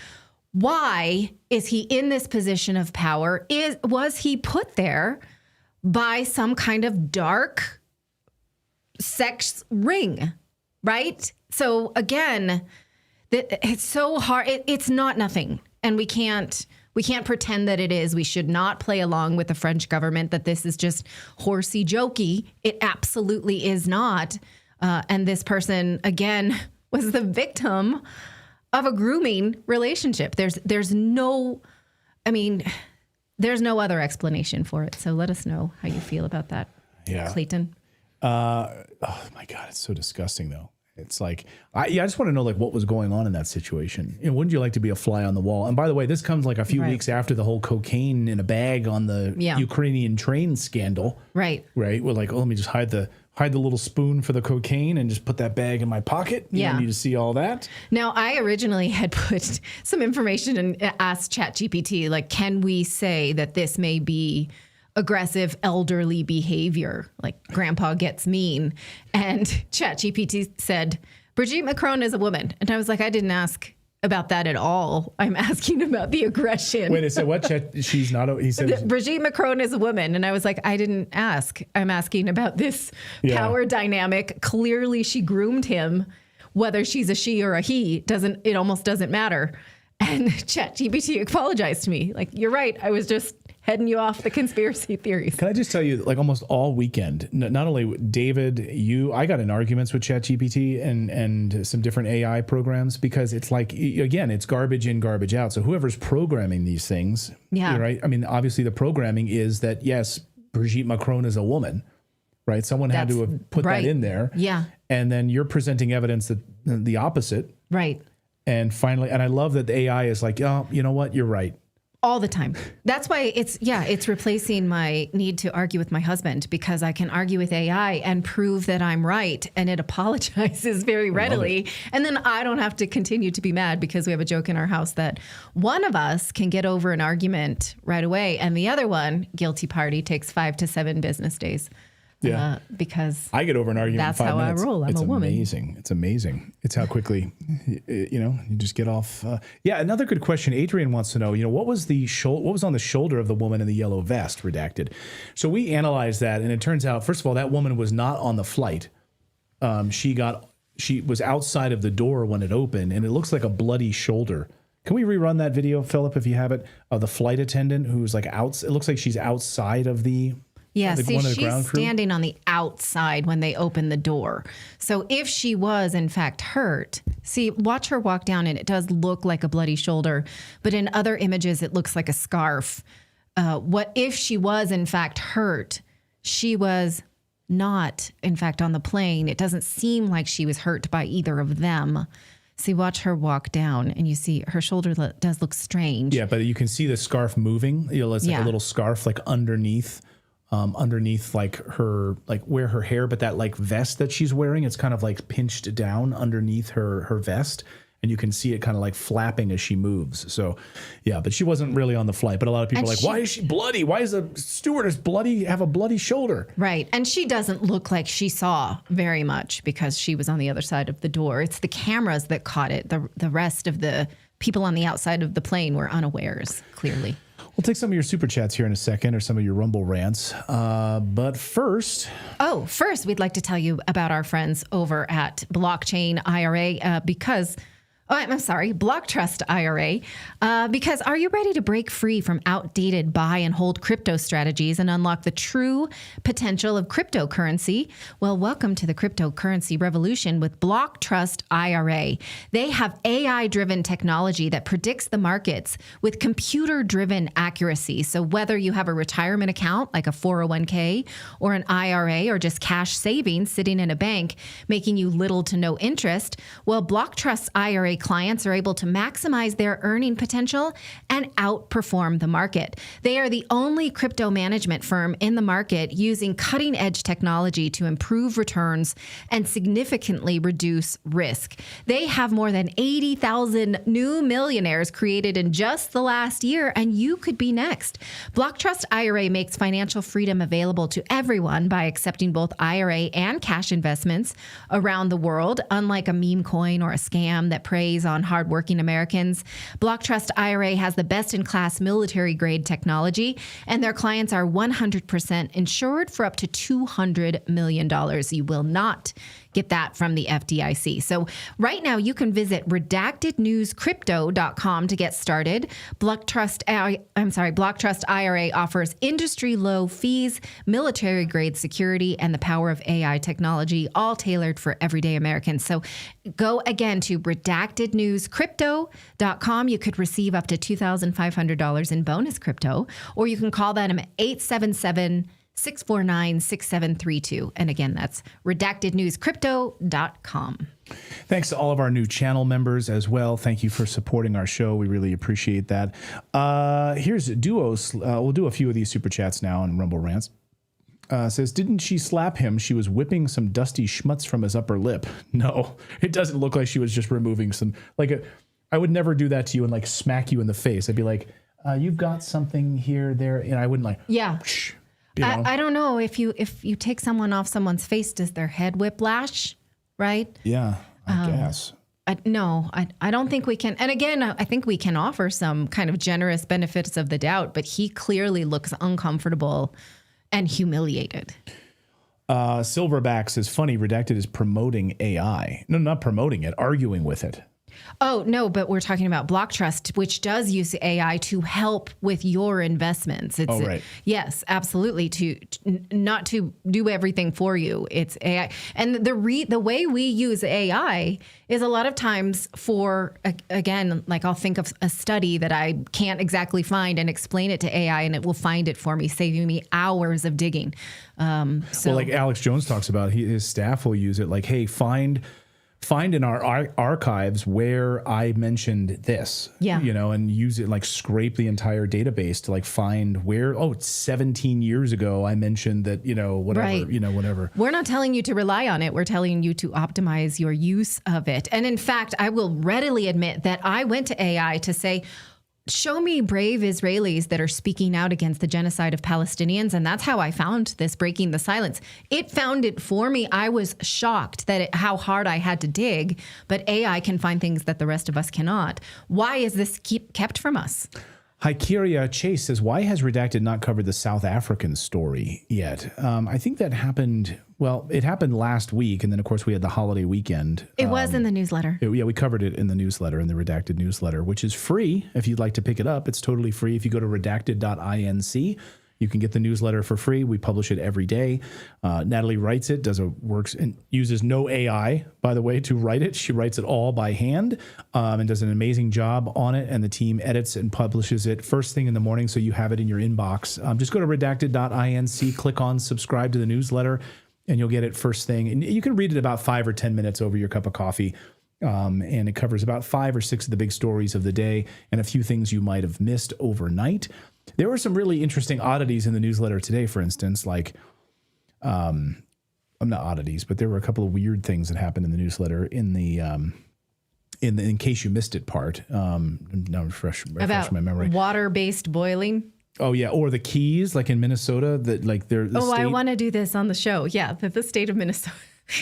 Why is he in this position of power? Was he put there by some kind of dark sex ring, right? So again, it's so hard. It's not nothing, and we can't pretend that it is. We should not play along with the French government that this is just horsey jokey. It absolutely is not. And this person again was the victim of a grooming relationship. There's no other explanation for it. So let us know how you feel about that, Clayton. Oh my God, it's so disgusting though. It's like, I just want to know what was going on in that situation. Wouldn't you like to be a fly on the wall? And by the way, this comes a few weeks after the whole cocaine in a bag on the Ukrainian train scandal. Right. Right. We're like, let me just hide the little spoon for the cocaine and just put that bag in my pocket. You don't need to see all that. Now, I originally had put some information and asked ChatGPT, can we say that this may be aggressive elderly behavior, like grandpa gets mean? And ChatGPT said, Brigitte Macron is a woman. And I was like, I didn't ask about that at all. I'm asking about the aggression. Wait, it said what? She's not, he said. Brigitte Macron is a woman. And I was like, I didn't ask. I'm asking about this power dynamic. Clearly she groomed him. Whether she's a she or a he, it almost doesn't matter. And ChatGPT apologized to me. You're right. I was just heading you off the conspiracy theories. Can I just tell you, almost all weekend, not only David, I got in arguments with ChatGPT and some different AI programs because it's again, it's garbage in, garbage out. So whoever's programming these things, right? I mean, obviously the programming is that, yes, Brigitte Macron is a woman, right? Someone had to have put that in there. Yeah. And then you're presenting evidence that the opposite. Right. And finally, and I love that the AI is like, oh, you know what? You're right. All the time. That's why it's replacing my need to argue with my husband, because I can argue with AI and prove that I'm right, and it apologizes very readily. And then I don't have to continue to be mad, because we have a joke in our house that one of us can get over an argument right away, and the other one, guilty party, takes 5 to 7 business days. Yeah. Because I get over an argument that's in 5 how minutes. I roll. I'm a woman. It's amazing. It's how quickly, you just get off. Yeah. Another good question. Adrian wants to know, what was on the shoulder of the woman in the yellow vest, redacted? So we analyzed that, and it turns out, first of all, that woman was not on the flight. She was outside of the door when it opened, and it looks like a bloody shoulder. Can we rerun that video, Philip, if you have it, of the flight attendant who's like out? It looks like she's outside of the. Yeah, see, she's standing on the outside when they open the door. So if she was, in fact, hurt, see, watch her walk down, and it does look like a bloody shoulder. But in other images, it looks like a scarf. What if she was, in fact, hurt? She was not, in fact, on the plane. It doesn't seem like she was hurt by either of them. See, watch her walk down, and you see her shoulder does look strange. Yeah, but you can see the scarf moving. It's like a little scarf, like underneath like her, like where her hair, but that like vest that she's wearing, it's kind of like pinched down underneath her vest, and you can see it kind of like flapping as she moves. So yeah, but she wasn't really on the flight. But a lot of people are like, why is she bloody? Why is the stewardess have a bloody shoulder? Right. And she doesn't look like she saw very much, because she was on the other side of the door. It's the cameras that caught it. The rest of the people on the outside of the plane were unawares, clearly. We'll take some of your super chats here in a second, or some of your Rumble rants. But first... First, we'd like to tell you about our friends over at Blockchain IRA, because... I'm sorry, Block Trust IRA, because are you ready to break free from outdated buy and hold crypto strategies and unlock the true potential of cryptocurrency? Well, welcome to the cryptocurrency revolution with Block Trust IRA. They have AI-driven technology that predicts the markets with computer-driven accuracy. So whether you have a retirement account like a 401k or an IRA, or just cash savings sitting in a bank making you little to no interest, well, Block Trust IRA clients are able to maximize their earning potential and outperform the market. They are the only crypto management firm in the market using cutting-edge technology to improve returns and significantly reduce risk. They have more than 80,000 new millionaires created in just the last year, and you could be next. Block Trust IRA makes financial freedom available to everyone by accepting both IRA and cash investments around the world, unlike a meme coin or a scam that preys on hardworking Americans. Block Trust IRA has the best-in-class military-grade technology, and their clients are 100% insured for up to $200 million. You will not get that from the FDIC. So right now, you can visit redactednewscrypto.com to get started. Block Trust IRA offers industry-low fees, military-grade security, and the power of AI technology, all tailored for everyday Americans. So go again to redactednewscrypto.com. You could receive up to $2,500 in bonus crypto, or you can call them at 877-649-6732. And again, that's redactednewscrypto.com. Thanks to all of our new channel members as well. Thank you for supporting our show. We really appreciate that. Here's Duos. We'll do a few of these super chats now on Rumble Rants. Says, didn't she slap him? She was whipping some dusty schmutz from his upper lip. No, it doesn't look like she was just removing some, I would never do that to you and like smack you in the face. I'd be like, you've got something here, there. And I wouldn't like, yeah. Whoosh, I don't know if you take someone off someone's face, does their head whiplash, right? Yeah, I guess. No, I don't think we can. And again, I think we can offer some kind of generous benefits of the doubt, but he clearly looks uncomfortable and humiliated. Silverbacks is funny. Redacted is promoting AI. No, not promoting it, arguing with it. Oh, no, but we're talking about Block Trust, which does use AI to help with your investments. It's, right. Yes, absolutely. Not to do everything for you. It's AI. And the way we use AI is a lot of times for, again, like I'll think of a study that I can't exactly find and explain it to AI, and it will find it for me, saving me hours of digging. Well, like Alex Jones talks about, his staff will use it like, hey, find find in our archives where I mentioned this, and use it, like scrape the entire database to like find where, it's 17 years ago I mentioned that, whatever. We're not telling you to rely on it. We're telling you to optimize your use of it. And in fact, I will readily admit that I went to AI to say, show me brave Israelis that are speaking out against the genocide of Palestinians. And that's how I found this Breaking the Silence. It found it for me. I was shocked that how hard I had to dig, but AI can find things that the rest of us cannot. Why is this kept from us? Hykeria Chase says, why has Redacted not covered the South African story yet? I think that happened, it happened last week. And then, of course, we had the holiday weekend. It was in the newsletter. We covered it in the newsletter, in the Redacted newsletter, which is free if you'd like to pick it up. It's totally free. If you go to redacted.inc, you can get the newsletter for free. We publish it every day. Natalie writes it, works and uses no AI, by the way, to write it. She writes it all by hand and does an amazing job on it. And the team edits and publishes it first thing in the morning, so you have it in your inbox. Just go to redacted.inc, click on subscribe to the newsletter, and you'll get it first thing. And you can read it about 5 or 10 minutes over your cup of coffee. And it covers about 5 or 6 of the big stories of the day and a few things you might have missed overnight. There were some really interesting oddities in the newsletter today, for instance, like, not oddities, but there were a couple of weird things that happened in the newsletter in the in case you missed it part. Now refresh my memory. Water-based boiling. Oh yeah, or the keys, like in Minnesota, that like they're. I want to do this on the show. Yeah, the state of Minnesota.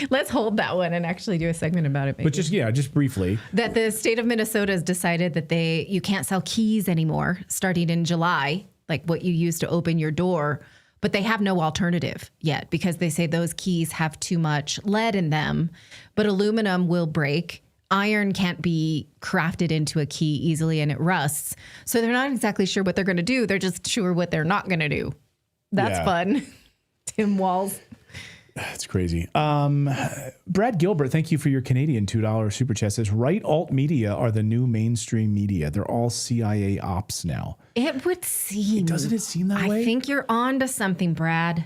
Let's hold that one and actually do a segment about it. Maybe. But just briefly. That the state of Minnesota has decided that you can't sell keys anymore starting in July, like what you use to open your door. But they have no alternative yet because they say those keys have too much lead in them. But aluminum will break. Iron can't be crafted into a key easily and it rusts. So they're not exactly sure what they're going to do. They're just sure what they're not going to do. That's fun. Tim Walls. That's crazy. Brad Gilbert, thank you for your Canadian $2 super chat. Says, right alt media are the new mainstream media. They're all CIA ops now. It would seem. Doesn't it seem that way? I think you're on to something, Brad.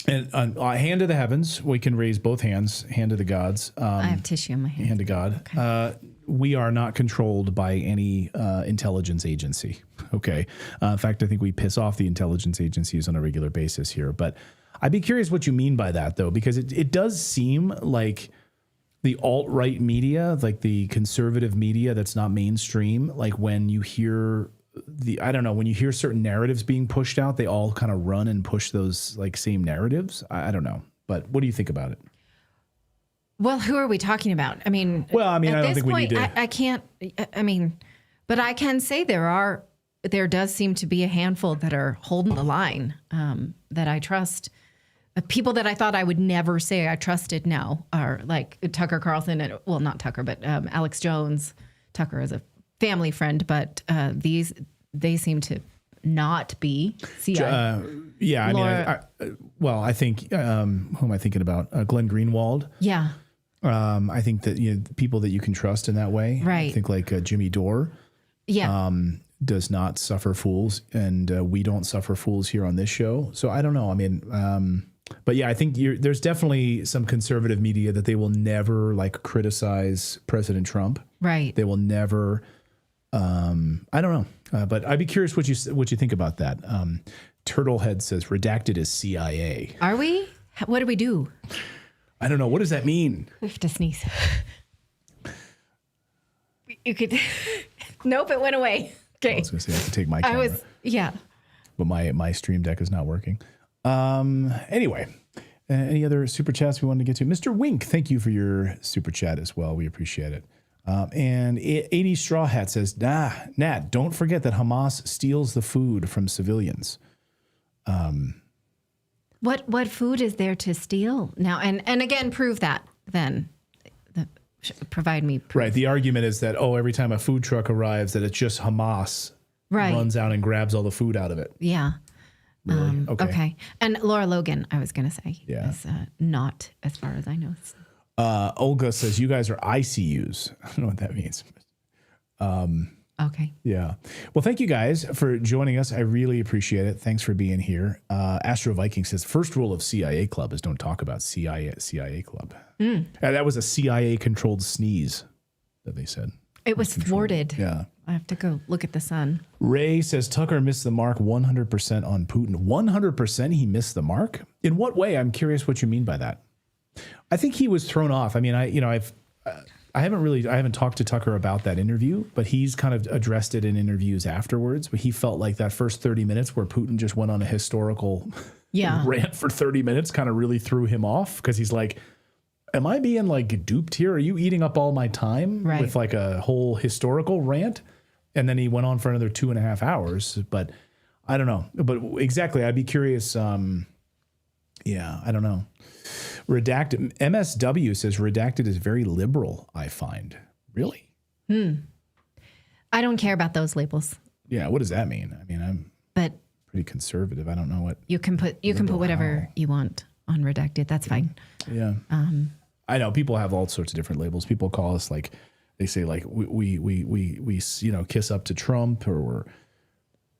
And hand to the heavens. We can raise both hands. Hand to the gods. I have tissue in my hand. Hand to God. Okay. We are not controlled by any intelligence agency. Okay. In fact, I think we piss off the intelligence agencies on a regular basis here. But I'd be curious what you mean by that, though, because it does seem like the alt-right media, like the conservative media that's not mainstream, like when you hear when you hear certain narratives being pushed out, they all kind of run and push those like same narratives. I don't know. But what do you think about it? Well, who are we talking about? I mean, I don't think we need to. I can't, but I can say there does seem to be a handful that are holding the line that I trust. People that I thought I would never say I trusted now are like Tucker Carlson, not Tucker, but Alex Jones. Tucker is a family friend, but they seem to not be CIA. I think, who am I thinking about? Glenn Greenwald. Yeah. I think that people that you can trust in that way. Right. I think like Jimmy Dore. Yeah. Does not suffer fools, and we don't suffer fools here on this show. So I don't know. I mean, but yeah, I think there's definitely some conservative media that they will never like criticize President Trump. Right. They will never. I don't know, but I'd be curious what you think about that. Turtlehead says redacted is CIA. Are we? What do we do? I don't know. What does that mean? We have to sneeze. You could. Nope, it went away. Okay. I was going to say I have to take my camera. But my Stream Deck is not working. Anyway, any other super chats we wanted to get to? Mr. Wink, thank you for your super chat as well. We appreciate it. And 80 Straw Hat says, Nat, don't forget that Hamas steals the food from civilians. What food is there to steal now? And again, prove that then. Provide me proof. Right. The argument is that, every time a food truck arrives, that it's just Hamas runs out and grabs all the food out of it. Yeah. Really? Okay. And Laura Logan, I was going to say, is not, as far as I know. Olga says, you guys are ICUs. I don't know what that means. Okay. Yeah. Well, thank you guys for joining us. I really appreciate it. Thanks for being here. Astro Viking says, first rule of CIA Club is don't talk about CIA Club. That was a CIA-controlled sneeze that they said. It was thwarted. Yeah. I have to go look at the sun. Ray says, Tucker missed the mark 100% on Putin. 100% he missed the mark? In what way? I'm curious what you mean by that. I think he was thrown off. I mean, I haven't talked to Tucker about that interview, but he's kind of addressed it in interviews afterwards. But he felt like that first 30 minutes where Putin just went on a historical rant for 30 minutes kind of really threw him off because he's like, am I being like duped here? Are you eating up all my time with like a whole historical rant? And then he went on for another 2.5 hours. But I don't know. But exactly, I'd be curious. I don't know. Redacted MSW says redacted is very liberal, I find. Really? I don't care about those labels. Yeah, what does that mean? I mean, I'm pretty conservative. I don't know what you can put whatever you want on redacted. That's fine. Yeah. I know people have all sorts of different labels. People call us like they say like we kiss up to Trump or we're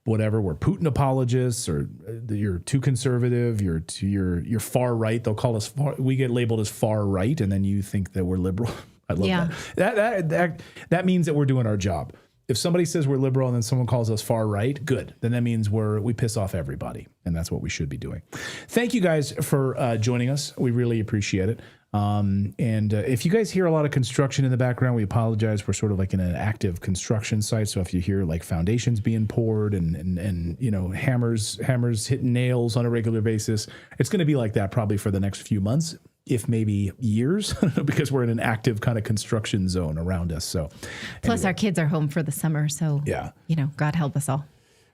whatever, we're Putin apologists, or you're too conservative, you're far right. They'll call us we get labeled as far right, and then you think that we're liberal. I love that. That means that we're doing our job. If somebody says we're liberal and then someone calls us far right, good. Then that means we piss off everybody, and that's what we should be doing. Thank you guys for joining us. We really appreciate it. If you guys hear a lot of construction in the background, we apologize. We're sort of like in an active construction site. So if you hear like foundations being poured and hammers hitting nails on a regular basis, it's going to be like that probably for the next few months, if maybe years, because we're in an active kind of construction zone around us. So plus our kids are home for the summer. So God help us all.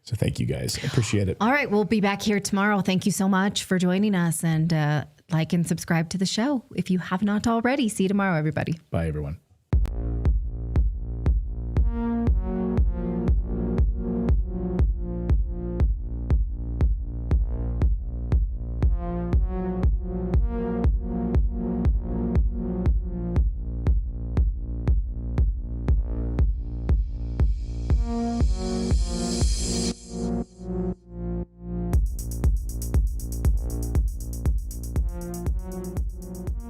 So thank you guys. I appreciate it. All right. We'll be back here tomorrow. Thank you so much for joining us, and like and subscribe to the show if you have not already. See you tomorrow, everybody. Bye, everyone.